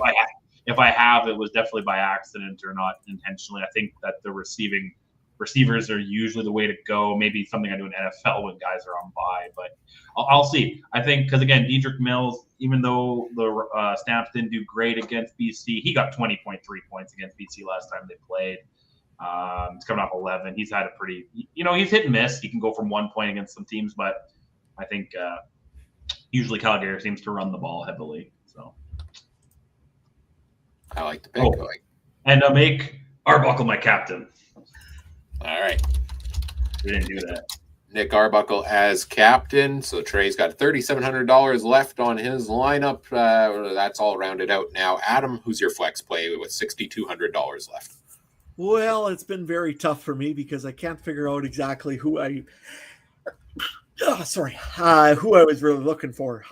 If I have, it was definitely by accident or not intentionally. I think that the receivers are usually the way to go. Maybe something I do in NFL when guys are on bye, but I'll see. I think because, again, Dedrick Mills, even though the Stamps didn't do great against BC, he got 20.3 points against BC last time they played. He's coming off 11. He's had a pretty, he's hit and miss. He can go from 1 point against some teams, but I think usually Calgary seems to run the ball heavily. So I like the pick. And make Arbuckle my captain. All right. We didn't do that. Nick Arbuckle as captain. So Trey's got $3,700 left on his lineup. That's all rounded out now. Adam, who's your flex play with $6,200 left? Well, it's been very tough for me because I can't figure out exactly who I was really looking for.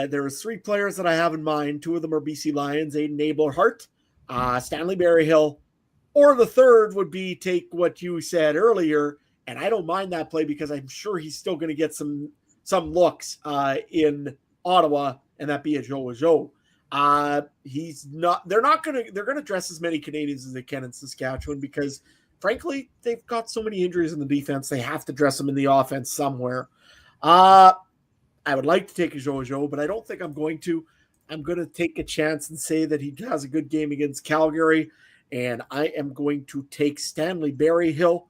There was 3 players that I have in mind. 2 of them are BC Lions, Aiden Abler-Hart, Stanley Berryhill, Or the third would be take what you said earlier, and I don't mind that play because I'm sure he's still going to get some looks in Ottawa, and that be a Joe. He's not. They're going to dress as many Canadians as they can in Saskatchewan because, frankly, they've got so many injuries in the defense. They have to dress them in the offense somewhere. I would like to take a Joe, but I don't think I'm going to. I'm going to take a chance and say that he has a good game against Calgary, and I am going to take Stanley Berryhill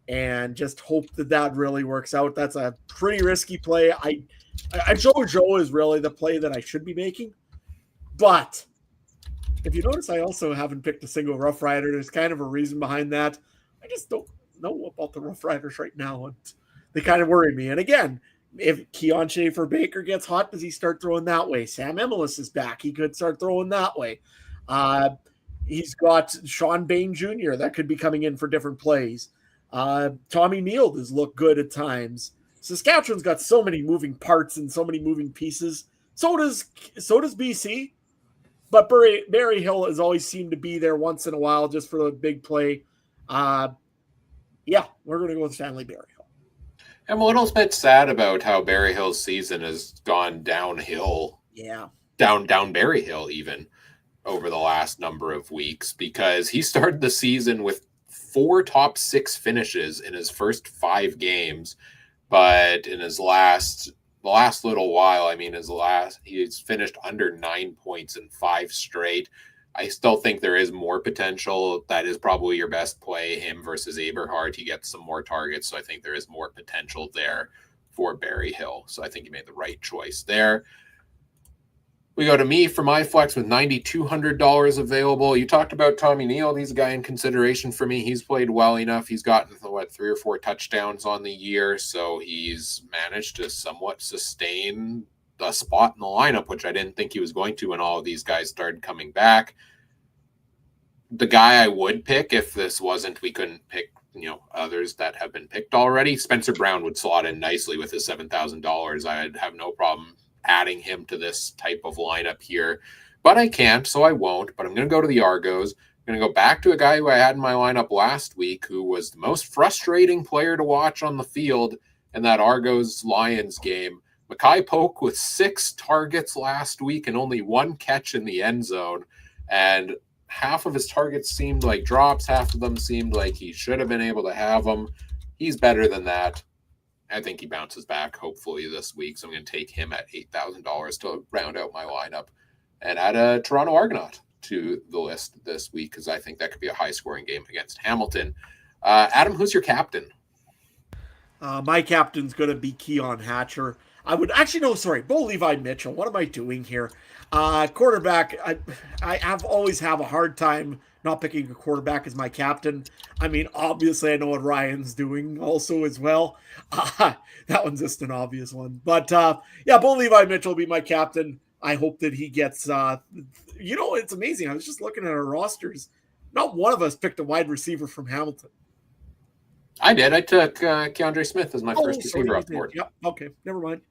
and just hope that really works out. That's a pretty risky play. Joe is really the play that I should be making, but if you notice, I also haven't picked a single Rough Rider. There's kind of a reason behind that. I just don't know about the Rough Riders right now, and they kind of worry me. And again, if Keon Schaefer-Baker gets hot, does he start throwing that way? Sam Emilus is back. He could start throwing that way. He's got Sean Bain Jr. that could be coming in for different plays. Tommy Neal does look good at times. Saskatchewan's got so many moving parts and so many moving pieces. So does BC. But Berryhill has always seemed to be there once in a while just for the big play. We're going to go with Stanley Berryhill. I'm a little bit sad about how Berryhill's season has gone downhill. Yeah. Down Berryhill even over the last number of weeks because he started the season with 4 top 6 finishes in his first 5 games. But in his last little while, he's finished under 9 points in 5 straight. I still think there is more potential. That is probably your best play, him versus Eberhard. He gets some more targets, so I think there is more potential there for Berryhill. So I think you made the right choice there. We go to me for my flex with $9,200 available. You talked about Tommy Neal. He's a guy in consideration for me. He's played well enough. He's gotten, 3 or 4 touchdowns on the year, so he's managed to somewhat sustain a spot in the lineup, which I didn't think he was going to when all of these guys started coming back. The guy I would pick if this wasn't, we couldn't pick, others that have been picked already. Spencer Brown would slot in nicely with his $7,000. I'd have no problem adding him to this type of lineup here, but I can't, so I won't. But I'm going to go to the Argos. I'm going to go back to a guy who I had in my lineup last week, who was the most frustrating player to watch on the field in that Argos-Lions game. Mackay Polk with 6 targets last week and only 1 catch in the end zone. And half of his targets seemed like drops. Half of them seemed like he should have been able to have them. He's better than that. I think he bounces back hopefully this week. So I'm going to take him at $8,000 to round out my lineup and add a Toronto Argonaut to the list this week because I think that could be a high-scoring game against Hamilton. Adam, who's your captain? My captain's going to be Keon Hatcher. Bo Levi Mitchell. What am I doing here? Quarterback, I always have a hard time not picking a quarterback as my captain. Obviously I know what Ryan's doing also as well. That one's just an obvious one. But Bo Levi Mitchell will be my captain. I hope that he gets, it's amazing. I was just looking at our rosters. Not one of us picked a wide receiver from Hamilton. I did. I took Keandre Smith as my first receiver off the board. Yep. Okay. Never mind.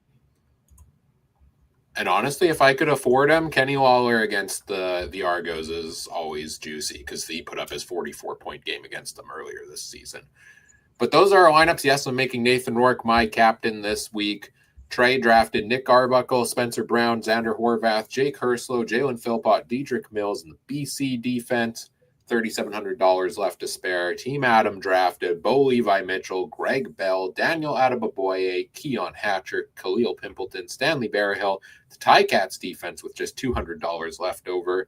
And honestly, if I could afford him, Kenny Lawler against the Argos is always juicy because he put up his 44-point game against them earlier this season. But those are our lineups. Yes, I'm making Nathan Rourke my captain this week. Trey drafted Nick Arbuckle, Spencer Brown, Xander Horvath, Jake Herslow, Jalen Philpott, Diedrich Mills, and the BC defense. $3,700 left to spare. Team Adam drafted Bo Levi Mitchell, Greg Bell, Daniel Adeboboye, Keon Hatcher, Khalil Pimpleton, Stanley Berryhill. The Ticats defense with just $200 left over.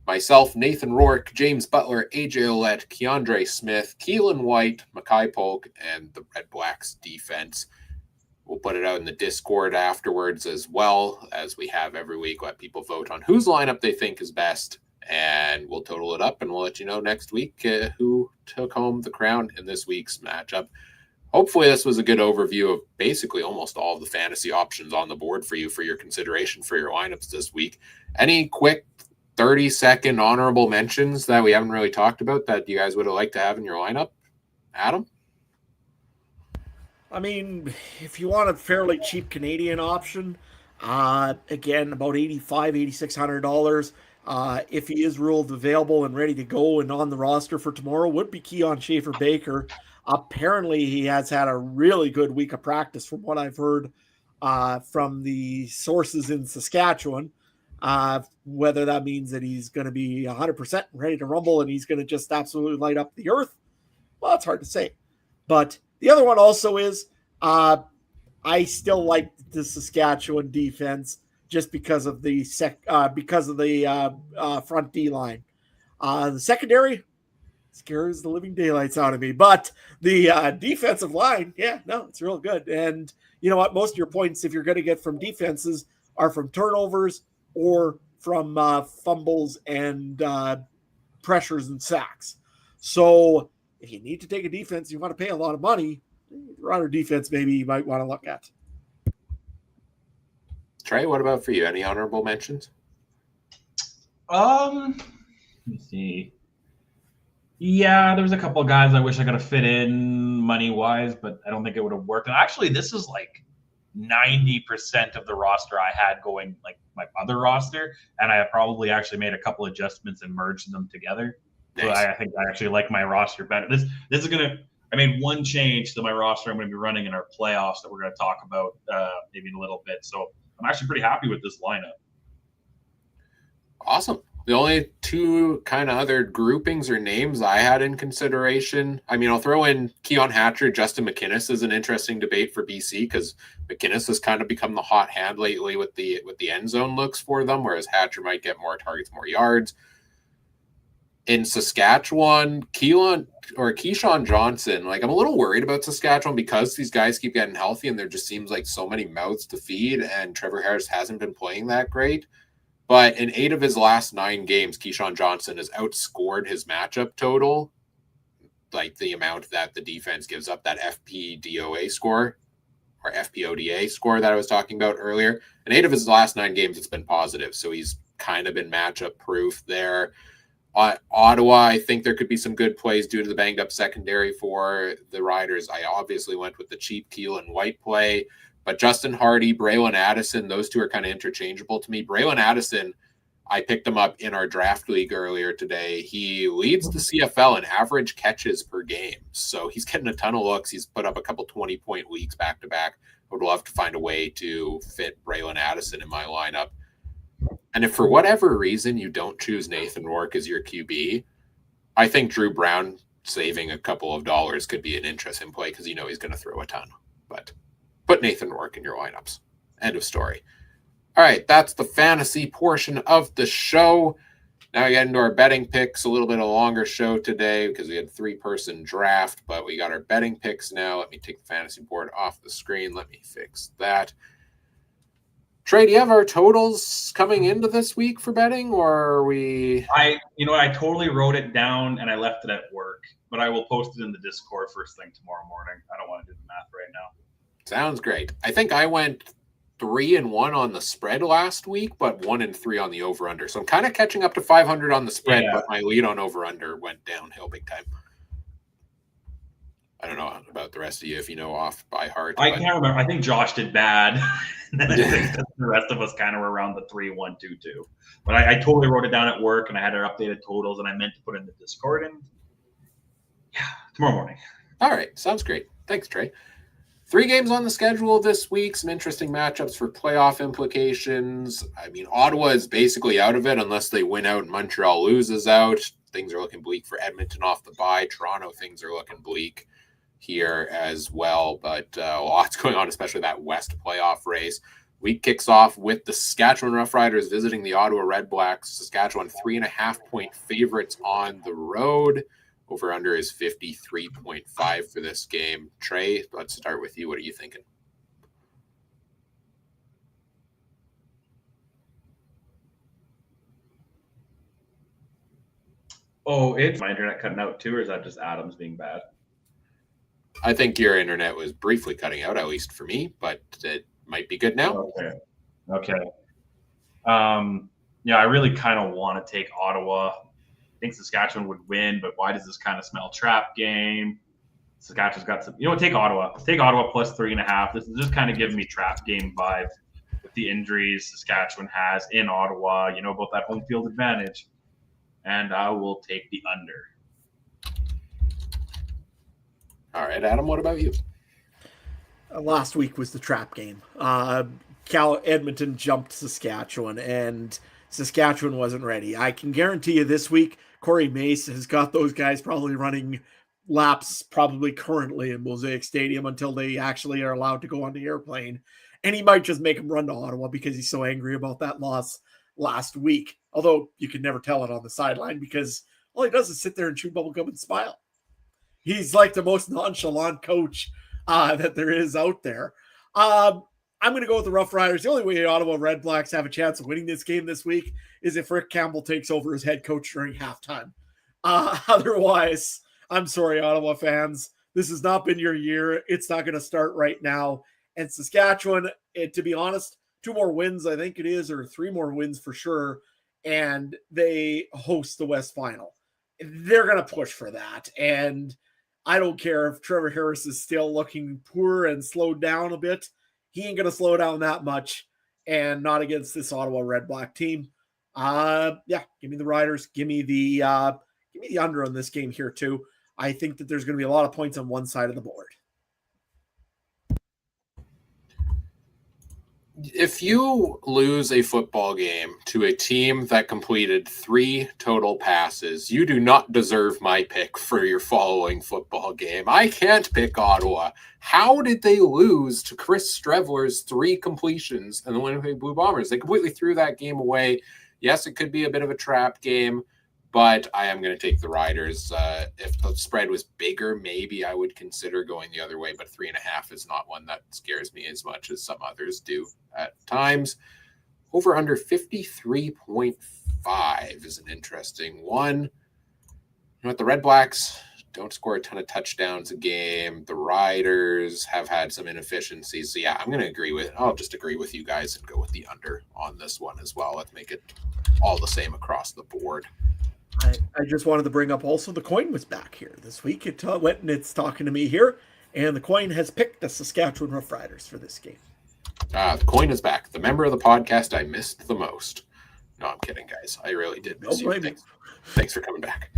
Myself, Nathan Rourke, James Butler, AJ Ouellette, Keandre Smith, Keelan White, Mackay Polk, and the Red Blacks defense. We'll put it out in the Discord afterwards as well, as we have every week. Let people vote on whose lineup they think is best. And we'll total it up, and we'll let you know next week who took home the crown in this week's matchup. Hopefully this was a good overview of basically almost all of the fantasy options on the board for you for your consideration for your lineups this week. Any quick 30-second honorable mentions that we haven't really talked about that you guys would have liked to have in your lineup? Adam? If you want a fairly cheap Canadian option, Again, about $8,600. If he is ruled available and ready to go and on the roster for tomorrow, would be Keon Schaefer-Baker. Apparently, he has had a really good week of practice from what I've heard from the sources in Saskatchewan. Whether that means that he's going to be 100% ready to rumble and he's going to just absolutely light up the earth, well, it's hard to say. But the other one also is I still like the Saskatchewan defense just because of the front D line. The secondary scares the living daylights out of me, but the defensive line, yeah, no, it's real good. And you know what? Most of your points, if you're going to get from defenses, are from turnovers or from fumbles and pressures and sacks. So if you need to take a defense, you want to pay a lot of money. Runner defense, maybe you might want to look at. Trey, what about for you? Any honorable mentions? Let me see. Yeah, there's a couple of guys I wish I could have fit in money-wise, but I don't think it would have worked. And actually, this is like 90% of the roster I had going, like my other roster, and I probably actually made a couple adjustments and merged them together. Nice. So I think I actually like my roster better. This is gonna. I made one change to my roster I'm going to be running in our playoffs that we're going to talk about maybe in a little bit. So I'm actually pretty happy with this lineup. Awesome. The only two kind of other groupings or names I had in consideration, I mean, I'll throw in Keon Hatcher, Justin McInnes is an interesting debate for BC because McInnes has kind of become the hot hand lately with the end zone looks for them, whereas Hatcher might get more targets, more yards. In Saskatchewan, Keyshawn Johnson, like I'm a little worried about Saskatchewan because these guys keep getting healthy and there just seems like so many mouths to feed and Trevor Harris hasn't been playing that great. But in 8 of his last 9 games, Keyshawn Johnson has outscored his matchup total, like the amount that the defense gives up, that FPDOA score or FPODA score that I was talking about earlier. In 8 of his last 9 games, it's been positive. So he's kind of been matchup proof there. Ottawa, I think there could be some good plays due to the banged up secondary for the Riders. I obviously went with the cheap Keelan White play, but Justin Hardy, Braylon Addison, those two are kind of interchangeable to me. Braylon Addison, I picked him up in our draft league earlier today. He leads the CFL in average catches per game. So he's getting a ton of looks. He's put up a couple 20-point weeks back to back. I would love to find a way to fit Braylon Addison in my lineup. And if for whatever reason you don't choose Nathan Rourke as your QB, I think Drew Brown saving a couple of dollars could be an interesting play because you know he's going to throw a ton. But put Nathan Rourke in your lineups. End of story. All right, that's the fantasy portion of the show. Now we get into our betting picks, a little bit of a longer show today because we had 3-person draft, but we got our betting picks now. Let me take the fantasy board off the screen. Let me fix that. Trey, do you have our totals coming into this week for betting, or are we? I totally wrote it down and I left it at work, but I will post it in the Discord first thing tomorrow morning. I don't want to do the math right now. Sounds great. I think I went 3-1 on the spread last week, but 1-3 on the over/under. So I'm kind of catching up to 500 on the spread, but my lead on over/under went downhill big time. I don't know about the rest of you if you know off by heart. I can't remember. I think Josh did bad. And then I think that the rest of us kind of were around the 3-1-2-2. But I totally wrote it down at work and I had our updated totals and I meant to put it in the Discord. And yeah, tomorrow morning. All right. Sounds great. Thanks, Trey. 3 games on the schedule this week. Some interesting matchups for playoff implications. I mean, Ottawa is basically out of it unless they win out and Montreal loses out. Things are looking bleak for Edmonton off the bye. Toronto, things are looking bleak here as well, but lots going on, especially that West playoff race. Week kicks off with the Saskatchewan Roughriders visiting the Ottawa Redblacks. Saskatchewan 3.5-point favorites on the road. Over under is 53.5 for this game. Trey, let's start with you. What are you thinking? Oh, it's my internet cutting out too, or is that just Adams being bad? I think your internet was briefly cutting out, at least for me, but it might be good now. Okay. Yeah, I really kind of want to take Ottawa. I think Saskatchewan would win, but why does this kind of smell trap game? Saskatchewan's got some, take Ottawa. Take Ottawa plus 3.5. This is just kind of giving me trap game vibe with the injuries Saskatchewan has in Ottawa, you know about that home field advantage. And I will take the under. All right, Adam, what about you? Last week was the trap game. Edmonton jumped Saskatchewan, and Saskatchewan wasn't ready. I can guarantee you this week, Corey Mace has got those guys probably running laps probably currently in Mosaic Stadium until they actually are allowed to go on the airplane. And he might just make them run to Ottawa because he's so angry about that loss last week. Although you can never tell it on the sideline because all he does is sit there and chew bubblegum and smile. He's like the most nonchalant coach that there is out there. I'm going to go with the Rough Riders. The only way the Ottawa Red Blacks have a chance of winning this game this week is if Rick Campbell takes over as head coach during halftime. Otherwise, I'm sorry, Ottawa fans. This has not been your year. It's not going to start right now. And Saskatchewan, to be honest, 2 more wins, I think it is, or 3 more wins for sure. And they host the West Final. They're going to push for that. And I don't care if Trevor Harris is still looking poor and slowed down a bit. He ain't going to slow down that much, and not against this Ottawa Red Black team. Give me the Riders. Give me the under on this game here too. I think that there's going to be a lot of points on one side of the board. If you lose a football game to a team that completed 3 total passes, you do not deserve my pick for your following football game. I can't pick Ottawa. How did they lose to Chris Streveler's 3 completions and the Winnipeg Blue Bombers? They completely threw that game away. Yes, it could be a bit of a trap game, but I am going to take the Riders. If the spread was bigger, maybe I would consider going the other way, but 3.5 is not one that scares me as much as some others do at times. Over under 53.5 is an interesting one. You know what? The Red Blacks don't score a ton of touchdowns a game. The Riders have had some inefficiencies. So yeah, I'll just agree with you guys and go with the under on this one as well. Let's make it all the same across the board. I just wanted to bring up also the coin was back here this week. It went and it's talking to me here, and the coin has picked the Saskatchewan Roughriders for this game. The coin is back. The member of the podcast I missed the most. No, I'm kidding, guys. I really did miss you. Thanks for coming back.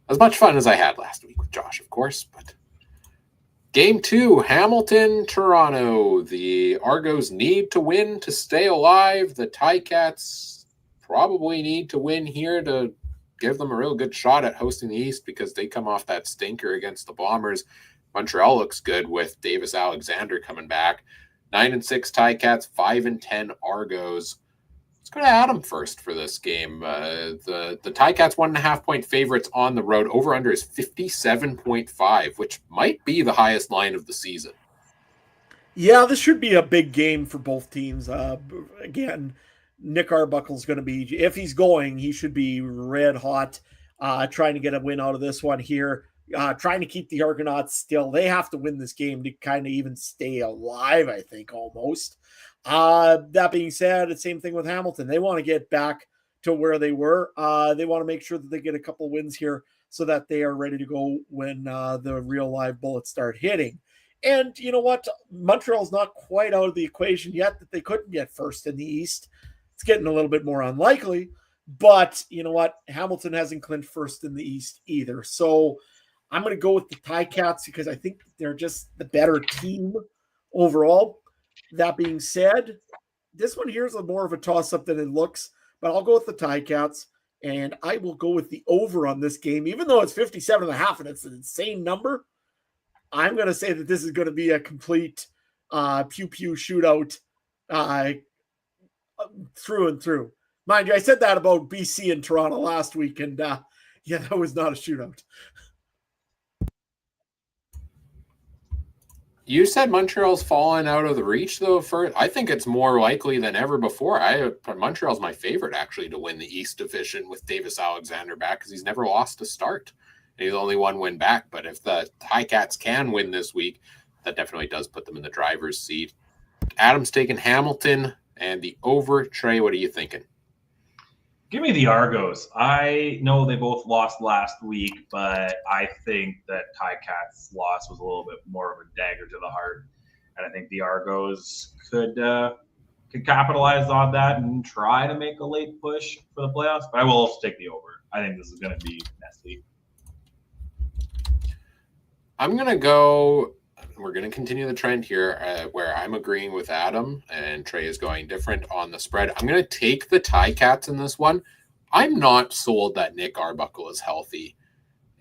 As much fun as I had last week with Josh, of course, but Game 2, Hamilton, Toronto. The Argos need to win to stay alive. The Ticats probably need to win here to give them a real good shot at hosting the East because they come off that stinker against the Bombers. Montreal looks good with Davis Alexander coming back. 9-6 Ticats, 5-10 Argos. Let's go to Adam first for this game. The Ticats 1.5-point favorites on the road. Over under is 57.5, which might be the highest line of the season. Yeah, this should be a big game for both teams. Again, Nick Arbuckle's going to be, if he's going, he should be red hot, trying to get a win out of this one here, trying to keep the Argonauts still. They have to win this game to kind of even stay alive, I think, almost. That being said, the same thing with Hamilton. They want to get back to where they were. They want to make sure that they get a couple wins here so that they are ready to go when the real live bullets start hitting. And you know what? Montreal's not quite out of the equation yet that they couldn't get first in the East. It's getting a little bit more unlikely, but you know what? Hamilton hasn't clinched first in the East either. So I'm going to go with the Ticats because I think they're just the better team overall. That being said, this one here is more of a toss-up than it looks, but I'll go with the Ticats, and I will go with the over on this game, even though it's 57.5 and it's an insane number. I'm going to say that this is going to be a complete pew-pew shootout through and through. Mind you, I said that about BC and Toronto last week, and that was not a shootout. You said Montreal's fallen out of the reach, though. I think it's more likely than ever before. Montreal's my favorite, actually, to win the East Division with Davis Alexander back because he's never lost a start. And he's only 1 win back. But if the Ticats can win this week, that definitely does put them in the driver's seat. Adam's taking Hamilton and the over. Trey, what are you thinking? Give me the Argos. I know they both lost last week, but I think that Ticats' loss was a little bit more of a dagger to the heart. And I think the Argos could could capitalize on that and try to make a late push for the playoffs. But I will also take the over. I think this is going to be messy. I'm going to go. We're going to continue the trend here where I'm agreeing with Adam and Trey is going different on the spread. I'm going to take the Ticats in this one. I'm not sold that Nick Arbuckle is healthy.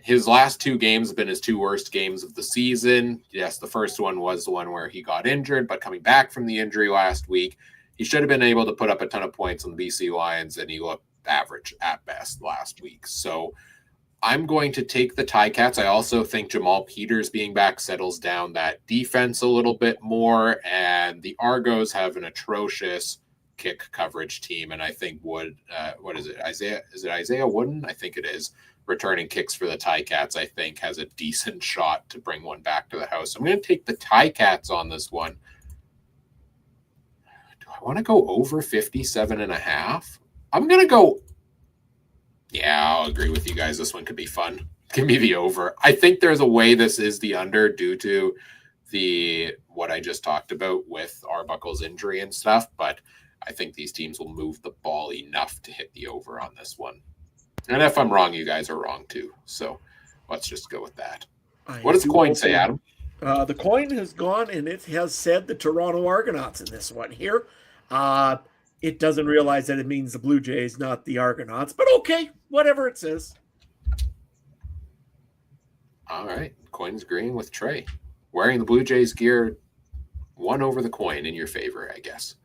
His last 2 games have been his 2 worst games of the season. Yes, the first one was the one where he got injured, but coming back from the injury last week, he should have been able to put up a ton of points on the BC Lions, and he looked average at best last week. So I'm going to take the Ticats. I also think Jamal Peters being back settles down that defense a little bit more, and the Argos have an atrocious kick coverage team, and I think what is it? Isaiah Wooden? I think it is. Returning kicks for the Ticats, I think, has a decent shot to bring one back to the house. I'm going to take the Ticats on this one. Do I want to go over 57.5? I'm going to go. Yeah, I'll agree with you guys. This one could be fun. Give me the over. I think there's a way this is the under due to what I just talked about with Arbuckle's injury and stuff, but I think these teams will move the ball enough to hit the over on this one. And if I'm wrong, you guys are wrong too. So let's just go with that. What does the coin say, Adam? The coin has gone, and it has said the Toronto Argonauts in this one here. It doesn't realize that it means the Blue Jays, not the Argonauts. But okay, whatever it says. All right. Coin's agreeing with Trey. Wearing the Blue Jays gear won over the coin in your favor, I guess.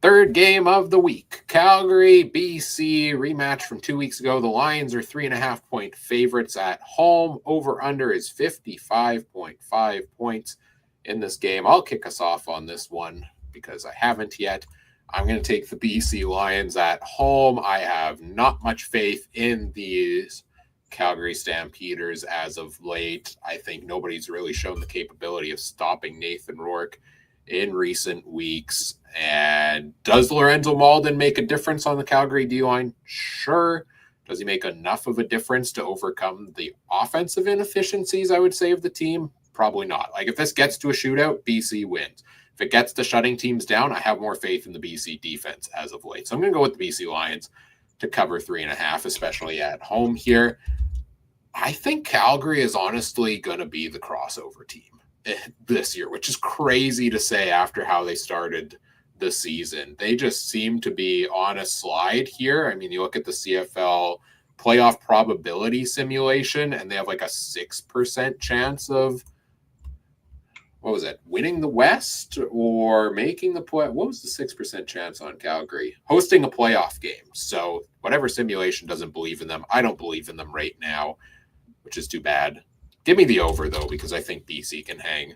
Third game of the week. Calgary, BC, rematch from 2 weeks ago. The Lions are 3.5-point favorites at home. Over-under is 55.5 points in this game. I'll kick us off on this one because I haven't yet. I'm going to take the BC Lions at home. I have not much faith in these Calgary Stampeders as of late. I think nobody's really shown the capability of stopping Nathan Rourke in recent weeks. And does Lorenzo Malden make a difference on the Calgary D-line? Sure. Does he make enough of a difference to overcome the offensive inefficiencies, I would say, of the team? Probably not. Like, if this gets to a shootout, BC wins. If it gets to shutting teams down, I have more faith in the BC defense as of late. So I'm going to go with the BC Lions to cover 3.5, especially at home here. I think Calgary is honestly going to be the crossover team this year, which is crazy to say after how they started the season. They just seem to be on a slide here. I mean, you look at the CFL playoff probability simulation, and they have like a 6% chance of, what was it, winning the West or making the play. What was the 6% chance on Calgary? Hosting a playoff game. So whatever simulation doesn't believe in them, I don't believe in them right now, which is too bad. Give me the over, though, because I think BC can hang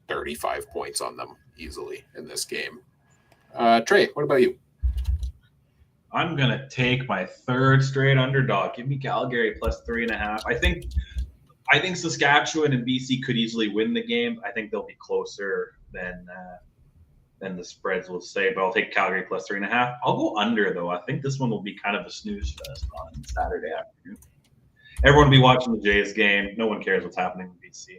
35 points on them easily in this game. Trey, what about you? I'm going to take my third straight underdog. Give me Calgary plus 3.5. I think Saskatchewan and BC could easily win the game. I think they'll be closer than the spreads will say, but I'll take Calgary plus 3.5. I'll go under, though. I think this one will be kind of a snooze fest on Saturday afternoon. Everyone will be watching the Jays game. No one cares what's happening in BC.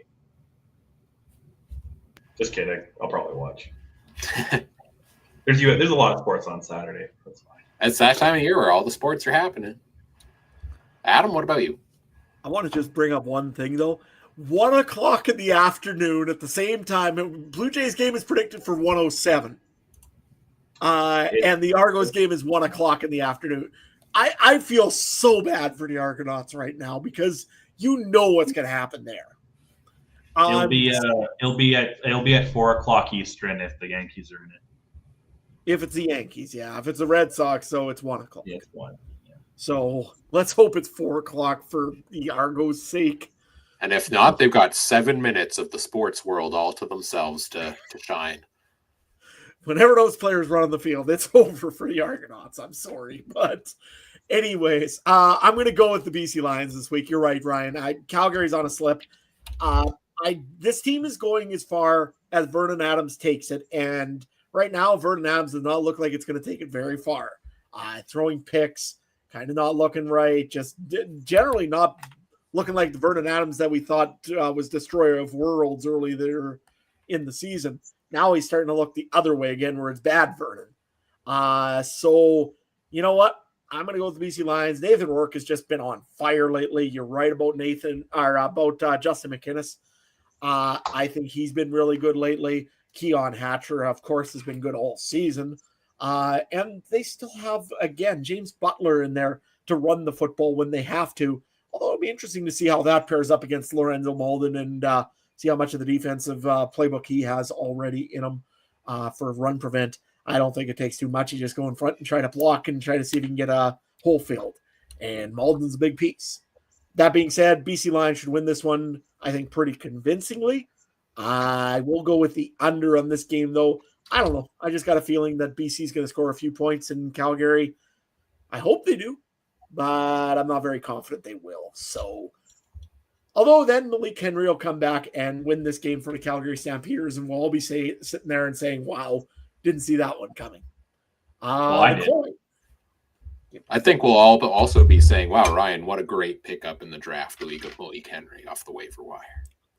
Just kidding. I'll probably watch. There's a lot of sports on Saturday. That's fine. It's that time of year where all the sports are happening. Adam, what about you? I want to just bring up one thing, though. 1 o'clock in the afternoon at the same time. Blue Jays game is predicted for 1:07. And the Argos game is 1 o'clock in the afternoon. I feel so bad for the Argonauts right now because you know what's going to happen there. It'll be at 4 o'clock Eastern if the Yankees are in it. If it's the Yankees, yeah. If it's the Red Sox, so it's 1 o'clock. Yeah, it's 1. Yeah. So let's hope it's 4 o'clock for the Argos' sake. And if not, they've got 7 minutes of the sports world all to themselves to shine. Whenever those players run on the field, it's over for the Argonauts. I'm sorry. But anyways, I'm going to go with the BC Lions this week. You're right, Ryan. Calgary's on a slip. This team is going as far as Vernon Adams takes it. And right now, Vernon Adams does not look like it's going to take it very far. Throwing picks, kind of not looking right. Just generally not looking like the Vernon Adams that we thought was destroyer of worlds early there in the season. Now he's starting to look the other way again, where it's bad Vernon. So you know what? I'm going to go with the BC Lions. Nathan Rourke has just been on fire lately. You're right about Justin McInnes. I think he's been really good lately. Keon Hatcher, of course, has been good all season. And they still have, again, James Butler in there to run the football when they have to. Although it'll be interesting to see how that pairs up against Lorenzo Malden and see how much of the defensive playbook he has already in him for run prevent. I don't think it takes too much. You just go in front and try to block and try to see if you can get a whole field. And Malden's a big piece. That being said, BC Lions should win this one, I think, pretty convincingly. I will go with the under on this game, though. I don't know. I just got a feeling that BC is going to score a few points in Calgary. I hope they do, but I'm not very confident they will. So, although then Malik Henry will come back and win this game for the Calgary Stampeders, and we'll all be sitting there and saying, wow, didn't see that one coming. I did. I think we'll all also be saying, wow, Ryan, what a great pickup in the draft league of Malik Henry off the waiver wire.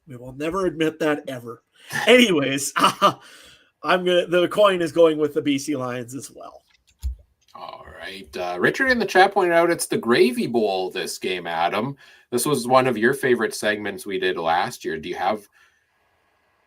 We will never admit that ever. Anyways, the coin is going with the BC Lions as well. All right. Richard in the chat pointed out it's the Gravy Bowl this game, Adam. This was one of your favorite segments we did last year. Do you have,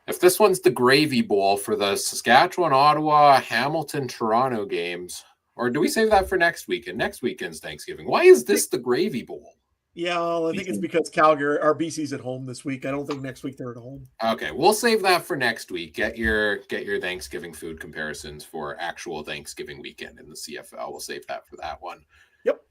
if this one's the Gravy Bowl for the Saskatchewan, Ottawa, Hamilton, Toronto games, or do we save that for next weekend? Next weekend's Thanksgiving. Why is this the Gravy Bowl? Yeah, well, I think it's because Calgary or BC's at home this week. I don't think next week they're at home. Okay, we'll save that for next week. Get your Thanksgiving food comparisons for actual Thanksgiving weekend in the CFL. We'll save that for that one. Yep.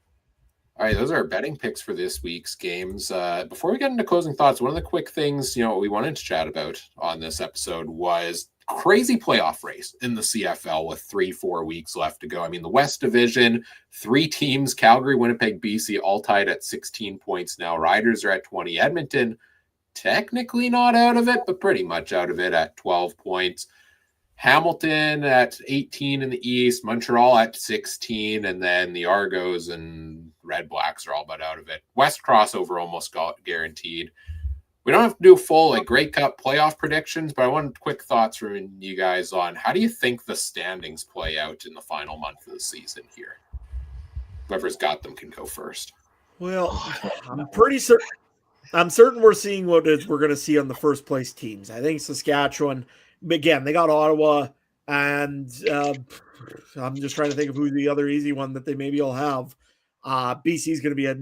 All right, those are our betting picks for this week's games. Before we get into closing thoughts, one of the quick things we wanted to chat about on this episode was crazy playoff race in the CFL with 3-4 weeks left to go. I mean, the West Division, 3 teams, Calgary, Winnipeg, BC, all tied at 16 points now. Riders are at 20. Edmonton, technically not out of it, but pretty much out of it at 12 points. Hamilton at 18 in the East, Montreal at 16, and then the Argos and Red Blacks are all but out of it. West crossover almost got guaranteed. We don't have to do full Grey Cup playoff predictions, but I want quick thoughts from you guys on how do you think the standings play out in the final month of the season here? Whoever's got them can go first. Well, I'm pretty certain. I'm certain we're seeing what we're going to see on the first place teams. I think Saskatchewan, again, they got Ottawa, and I'm just trying to think of who the other easy one that they maybe will have. BC is going to be a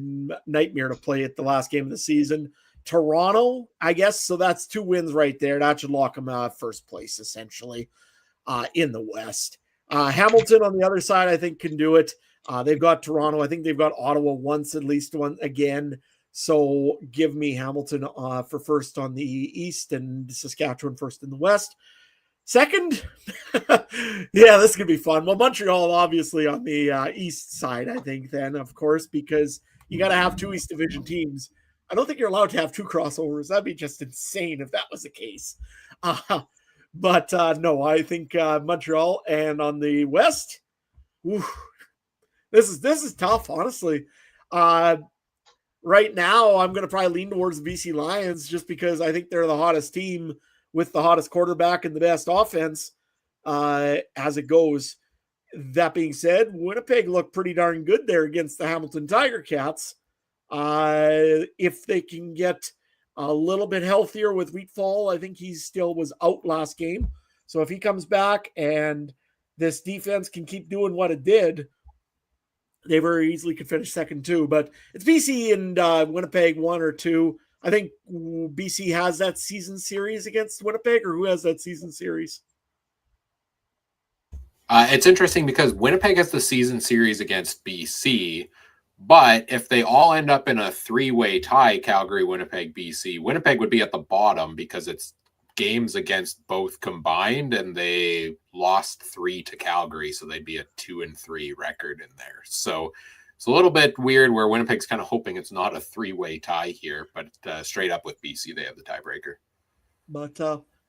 nightmare to play at the last game of the season. Toronto, I guess, so that's 2 wins right there. That should lock them first place, essentially, in the West. Hamilton on the other side, I think, can do it. They've got Toronto. I think they've got Ottawa once, at least one again. So give me Hamilton for first on the East and Saskatchewan first in the West. Second, yeah, this could be fun. Well, Montreal, obviously, on the East side, I think, then, of course, because you got to have 2 East Division teams. I don't think you're allowed to have 2 crossovers. That'd be just insane if that was the case. But no, I think Montreal. And on the West, this is tough, honestly. Right now, I'm going to probably lean towards the BC Lions just because I think they're the hottest team with the hottest quarterback and the best offense as it goes. That being said, Winnipeg looked pretty darn good there against the Hamilton Tiger Cats. If they can get a little bit healthier with Wheatfall, I think he still was out last game. So if he comes back and this defense can keep doing what it did, they very easily could finish second too. But it's BC and Winnipeg 1 or 2. I think BC has that season series against Winnipeg, or who has that season series? It's interesting because Winnipeg has the season series against BC. But if they all end up in a 3-way tie, Calgary, Winnipeg, BC, Winnipeg would be at the bottom because it's games against both combined, and they lost 3 to Calgary, so they'd be a 2-3 record in there. So it's a little bit weird where Winnipeg's kind of hoping it's not a 3-way tie here, but straight up with BC, they have the tiebreaker. But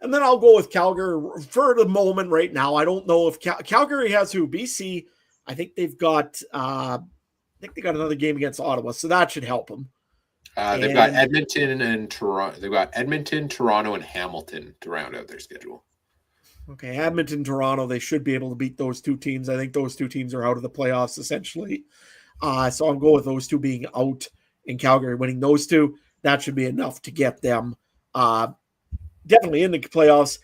and then I'll go with Calgary for the moment right now. I don't know if Calgary has who. BC, I think they've got another game against Ottawa, so that should help them. They've got Edmonton and Toronto. They've got Edmonton, Toronto, and Hamilton to round out their schedule. Okay, Edmonton, Toronto, they should be able to beat those two teams. I think those two teams are out of the playoffs essentially. So I'll go with those two being out in Calgary winning those two. That should be enough to get them definitely in the playoffs.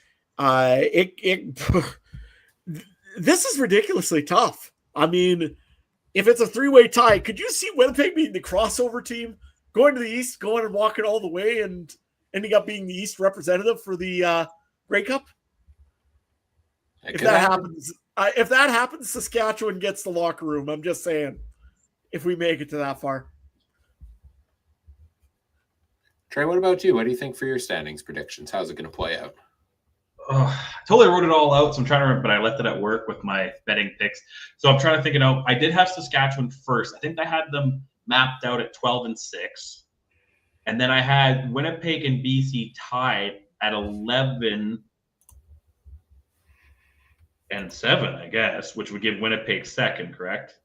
This is ridiculously tough. I mean, if it's a three-way tie, could you see Winnipeg being the crossover team, going to the East, going and walking all the way, and ending up being the East representative for the Grey Cup? If that happens, Saskatchewan gets the locker room. I'm just saying, if we make it to that far. Trey, what about you? What do you think for your standings predictions? How's it going to play out? I totally wrote it all out, so I'm trying to remember, but I left it at work with my betting picks. So I'm trying to think, I did have Saskatchewan first. I think I had them mapped out at 12-6. And then I had Winnipeg and BC tied at 11-7, I guess, which would give Winnipeg second, correct?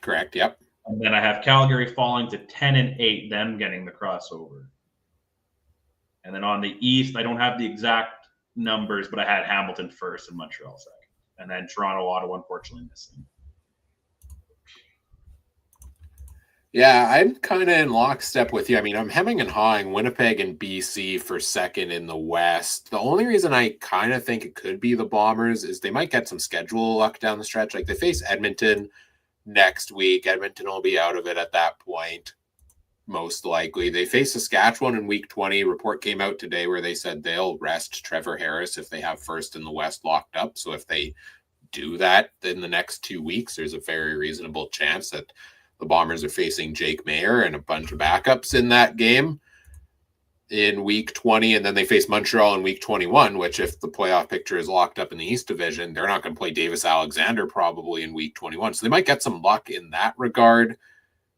Correct, yep. And then I have Calgary falling to 10-8, them getting the crossover. And then on the East, I don't have the exact numbers, but I had Hamilton first and Montreal second. And then Toronto, Ottawa, unfortunately missing. Yeah, I'm kind of in lockstep with you. I mean, I'm hemming and hawing Winnipeg and BC for second in the West. The only reason I kind of think it could be the Bombers is they might get some schedule luck down the stretch. Like they face Edmonton next week. Edmonton will be out of it at that point, most likely. They face Saskatchewan in week 20. Report came out today where they said they'll rest Trevor Harris if they have first in the West locked up. So if they do that in the next 2 weeks, there's a very reasonable chance that the Bombers are facing Jake Mayer and a bunch of backups in that game in week 20. And then they face Montreal in week 21, which if the playoff picture is locked up in the East Division, they're not going to play Davis Alexander probably in week 21. So they might get some luck in that regard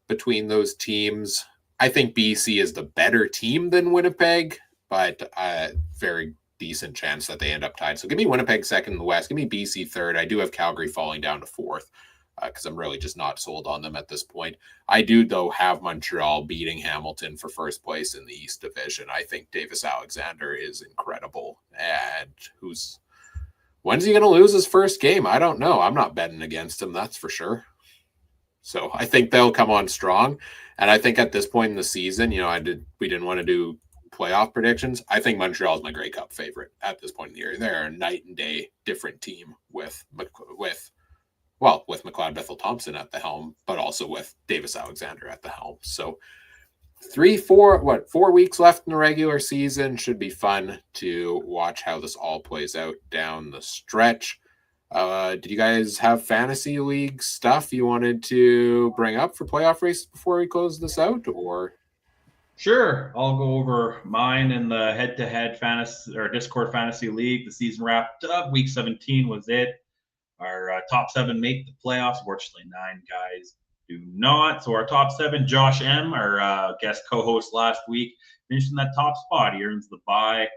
between those teams. I think BC is the better team than Winnipeg, but a very decent chance that they end up tied. So give me Winnipeg second in the West. Give me BC third. I do have Calgary falling down to fourth because I'm really just not sold on them at this point. I do, though, have Montreal beating Hamilton for first place in the East Division. I think Davis Alexander is incredible. And when's he going to lose his first game? I don't know. I'm not betting against him, that's for sure. So I think they'll come on strong. And I think at this point in the season, we didn't want to do playoff predictions. I think Montreal is my Grey Cup favorite at this point in the year. They're a night and day different team with McLeod Bethel Thompson at the helm, but also with Davis Alexander at the helm. So 4 weeks left in the regular season. Should be fun to watch how this all plays out down the stretch. Did you guys have fantasy league stuff you wanted to bring up for playoff races before we close this out, or? Sure. I'll go over mine in the head-to-head fantasy or Discord fantasy league. The season wrapped up. Week 17 was it. Our top 7 make the playoffs. Unfortunately, 9 guys do not. So our top 7, Josh M., our guest co-host last week, finished in that top spot. He earns the bye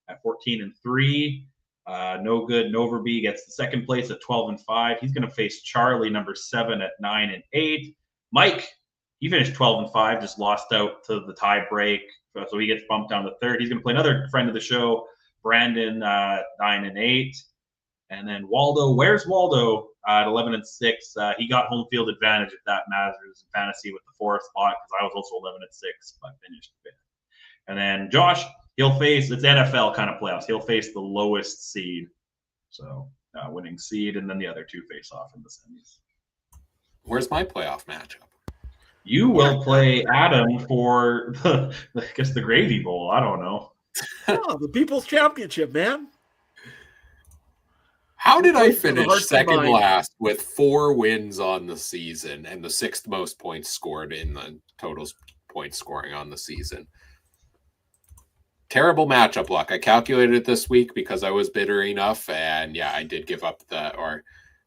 at 14-3. No good. Noverby gets the second place at 12-5. He's going to face Charlie, number 7, at 9-8. Mike, he finished 12-5, just lost out to the tie break. So he gets bumped down to third. He's going to play another friend of the show, Brandon, 9-8. And then Waldo, where's Waldo at 11-6? He got home field advantage if that matters in fantasy with the 4th spot because I was also 11-6, but finished 5th. And then Josh, he'll face, it's NFL kind of playoffs. He'll face the lowest seed. So winning seed, and then the other 2 face off in the semis. Where's my playoff matchup? You will play Adam for the Gravy Bowl. I don't know. Oh, the People's Championship, man. How did I finish second last with 4 wins on the season and the 6th most points scored in the total points scoring on the season? Terrible matchup luck. I calculated it this week because I was bitter enough, and yeah, I did give up I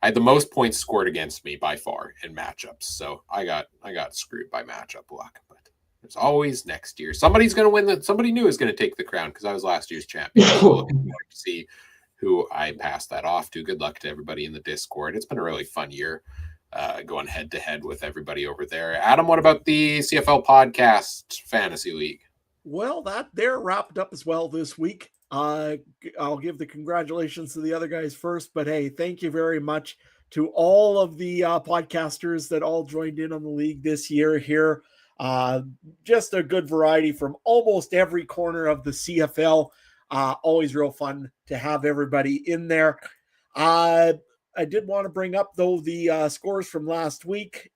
had the most points scored against me by far in matchups. So I got screwed by matchup luck, but there's always next year. Somebody's going to win somebody new is going to take the crown because I was last year's champion. So looking forward to see who I passed that off to. Good luck to everybody in the Discord. It's been a really fun year going head to head with everybody over there. Adam, what about the CFL podcast fantasy league? Well, they're wrapped up as well this week. I'll give the congratulations to the other guys first, but hey, thank you very much to all of the podcasters that all joined in on the league this year here. Just a good variety from almost every corner of the CFL. Always real fun to have everybody in there. I did want to bring up, though, the scores from last week.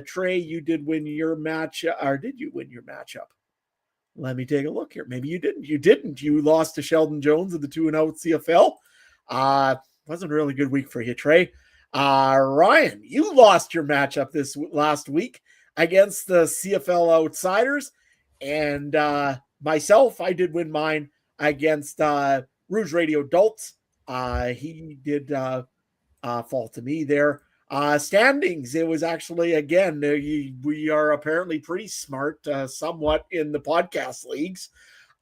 Trey, you did win your match, or did you win your matchup? Let me take a look here. Maybe you didn't. You didn't. You lost to Sheldon Jones of the 2-0 CFL. Wasn't a really good week for you, Trey. Ryan, you lost your matchup this last week against the CFL Outsiders. And myself, I did win mine against Rouge Radio Adults. He did fall to me there. Standings, it was actually, again, we are apparently pretty smart somewhat in the podcast leagues.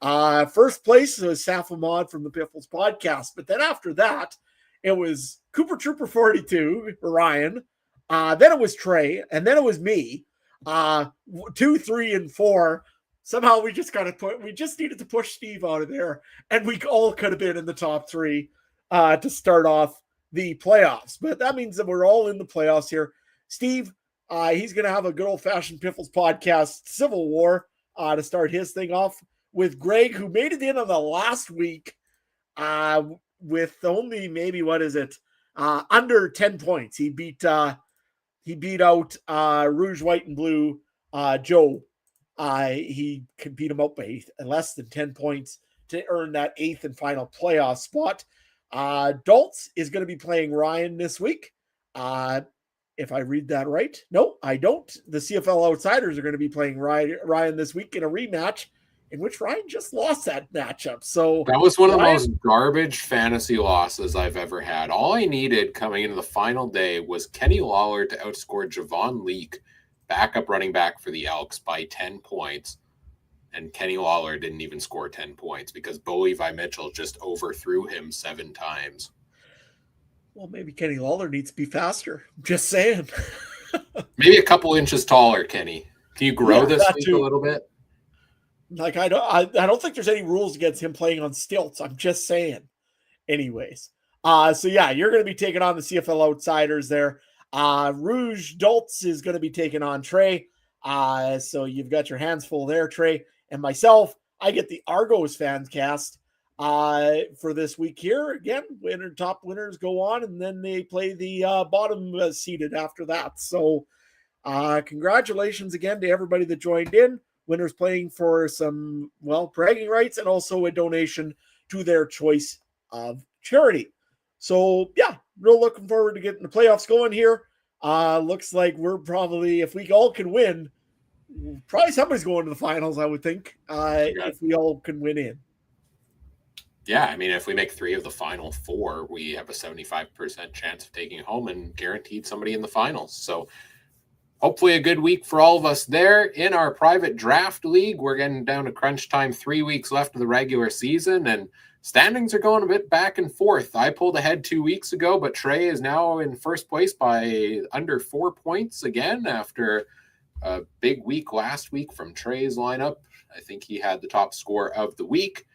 First place was Saf Ahmad from the Piffles podcast, but then after that it was Cooper Trooper 42, Ryan, then it was Trey, and then it was me. 2, 3, and 4, somehow we just needed to push Steve out of there, and we all could have been in the top 3 to start off the playoffs. But that means that we're all in the playoffs here. Steve, he's going to have a good old-fashioned Piffles podcast Civil War to start his thing off with Greg, who made it in on the last week with only maybe, under 10 points. He beat out Rouge, White, and Blue Joe. He could beat him out by less than 10 points to earn that 8th and final playoff spot. Daltz is going to be playing Ryan this week. If I read that right. No, I don't. The CFL Outsiders are going to be playing Ryan this week in a rematch in which Ryan just lost that matchup. So that was one of the most garbage fantasy losses I've ever had. All I needed coming into the final day was Kenny Lawler to outscore Javon Leake, backup running back for the Elks, by 10 points. And Kenny Lawler didn't even score 10 points because Bo Levi Mitchell just overthrew him 7 times. Well, maybe Kenny Lawler needs to be faster. Just saying. Maybe a couple inches taller, Kenny. Can you grow this a little bit? Like, I don't think there's any rules against him playing on stilts. I'm just saying. Anyways. So yeah, you're going to be taking on the CFL Outsiders there. Rouge Daltz is going to be taking on Trey. So you've got your hands full there, Trey. And myself, I get the Argos fans cast for this week here. Again, top winners go on, and then they play the bottom seeded after that. So congratulations again to everybody that joined in. Winners playing for some, bragging rights and also a donation to their choice of charity. So yeah, real looking forward to getting the playoffs going here. Looks like we're probably, if we all can win, probably somebody's going to the finals, I would think, if we all can win in. Yeah, I mean, if we make 3 of the final 4, we have a 75% chance of taking it home and guaranteed somebody in the finals. So hopefully a good week for all of us there. In our private draft league, we're getting down to crunch time, 3 weeks left of the regular season, and standings are going a bit back and forth. I pulled ahead 2 weeks ago, but Trey is now in first place by under 4 points again after a big week last week from Trey's lineup. I think he had the top score of the week.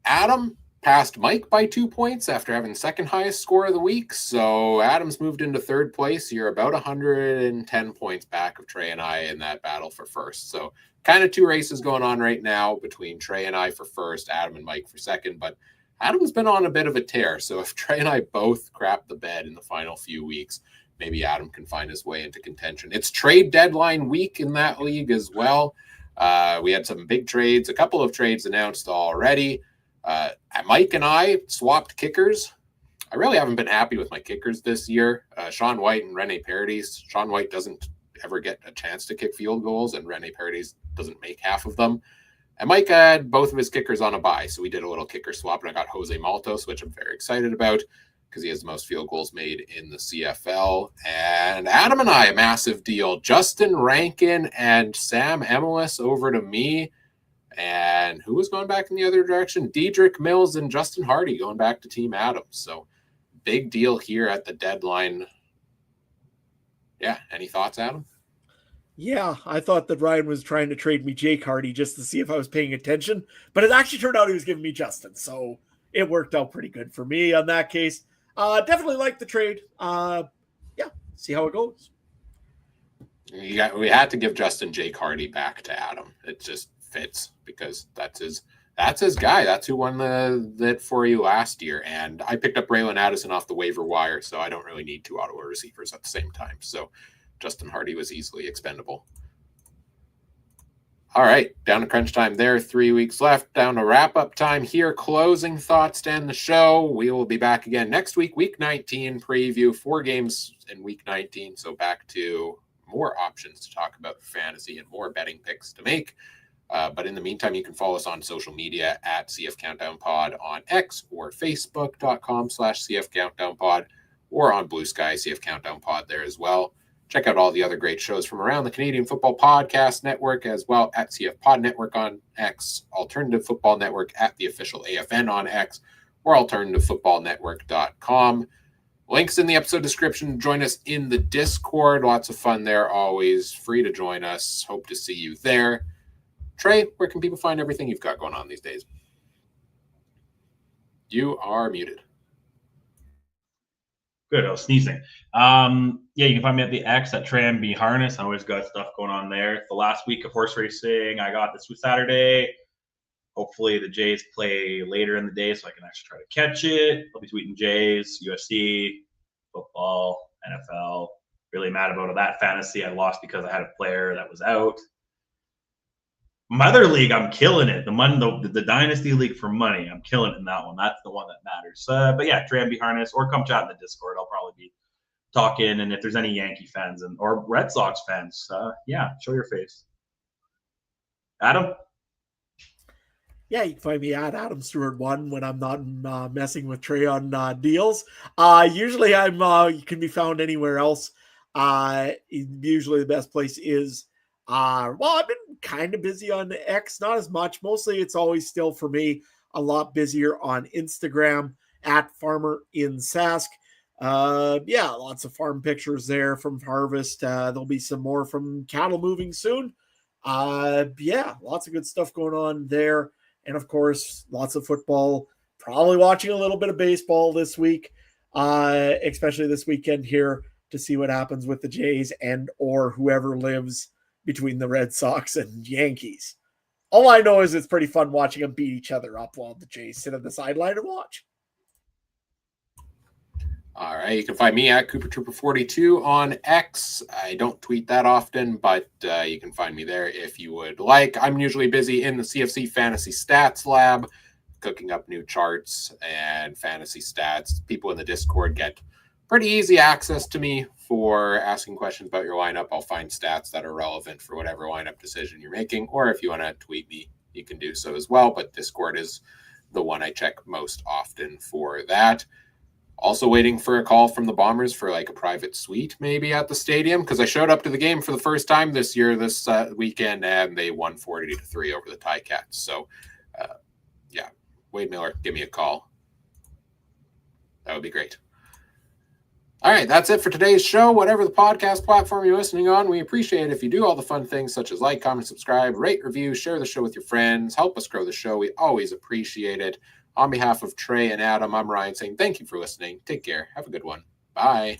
Adam passed Mike by 2 points after having the second highest score of the week. So Adam's moved into third place. You're about 110 points back of Trey and I in that battle for first. So kind of 2 races going on right now between Trey and I for first, Adam and Mike for second. But Adam's been on a bit of a tear. So if Trey and I both crap the bed in the final few weeks, maybe Adam can find his way into contention. It's trade deadline week in that league as well. We had some big trades, a couple of trades announced already. Mike and I swapped kickers. I really haven't been happy with my kickers this year. Sean White and Rene Paredes. Sean White doesn't ever get a chance to kick field goals, and Rene Paredes doesn't make half of them. And Mike had both of his kickers on a bye, so we did a little kicker swap, and I got Jose Maltos, which I'm very excited about because he has the most field goals made in the CFL. And Adam and I, a massive deal. Justin Rankin and Sam Emelis over to me. And who was going back in the other direction? Diedrich Mills and Justin Hardy going back to Team Adams. So big deal here at the deadline. Yeah. Any thoughts, Adam? Yeah, I thought that Ryan was trying to trade me Jake Hardy just to see if I was paying attention, but it actually turned out he was giving me Justin, so it worked out pretty good for me on that case. Definitely like the trade. Yeah, see how it goes. We had to give Justin Jake Hardy back to Adam. It just fits because that's his guy. That's who won that for you last year. And I picked up Braylon Addison off the waiver wire, so I don't really need two Ottawa receivers at the same time. So Justin Hardy was easily expendable. All right, down to crunch time there. 3 weeks left. Down to wrap-up time here. Closing thoughts to end the show. We will be back again next week, Week 19 preview. 4 games in Week 19, so back to more options to talk about fantasy and more betting picks to make. But in the meantime, you can follow us on social media at CF Countdown Pod on X or Facebook.com/CF Countdown Pod or on Blue Sky, CF Countdown Pod there as well. Check out all the other great shows from around the Canadian Football Podcast Network as well at CF Pod Network on X, Alternative Football Network at the official AFN on X, or alternativefootballnetwork.com. Links in the episode description. Join us in the Discord. Lots of fun there always. Free to join us. Hope to see you there. Trey, where can people find everything you've got going on these days? You are muted. Good. I was sneezing. Yeah, you can find me at the X at TreyMB Harness. I always got stuff going on there. It's the last week of horse racing I got this Saturday. Hopefully the Jays play later in the day so I can actually try to catch it. I'll be tweeting Jays, UFC, football, NFL. Really mad about that fantasy. I lost because I had a player that was out. My other league, I'm killing it. The Dynasty League for money, I'm killing it in that one. That's the one that matters. But yeah, TreyMB Harness, or come chat in the Discord. I'll probably be talking. And if there's any Yankee fans or Red Sox fans, yeah, show your face. Adam? Yeah, you can find me at Adam Stewart 1 when I'm not messing with Trey on deals. Usually you can be found anywhere else. Usually the best place is I've been kind of busy on X, not as much. Mostly it's always still for me a lot busier on Instagram at Farmer in Sask. Yeah, lots of farm pictures there from harvest. There'll be some more from cattle moving soon. Yeah, lots of good stuff going on there. And of course, lots of football, probably watching a little bit of baseball this week, especially this weekend here to see what happens with the Jays and or whoever lives between the Red Sox and Yankees. All I know is it's pretty fun watching them beat each other up while the Jays sit on the sideline and watch. All right, you can find me at CooperTrooper42 on X. I don't tweet that often, but you can find me there if you would like. I'm usually busy in the CFC Fantasy Stats Lab, cooking up new charts and fantasy stats. People in the Discord get pretty easy access to me for asking questions about your lineup. I'll find stats that are relevant for whatever lineup decision you're making, or if you want to tweet me, you can do so as well. But Discord is the one I check most often for that. Also waiting for a call from the Bombers for like a private suite maybe at the stadium, because I showed up to the game for the first time this weekend, and they won 40-3 over the Ticats. So, yeah, Wade Miller, give me a call. That would be great. All right, that's it for today's show. Whatever the podcast platform you're listening on, we appreciate it if you do all the fun things such as like, comment, subscribe, rate, review, share the show with your friends, help us grow the show. We always appreciate it. On behalf of Trey and Adam, I'm Ryan saying thank you for listening. Take care. Have a good one. Bye.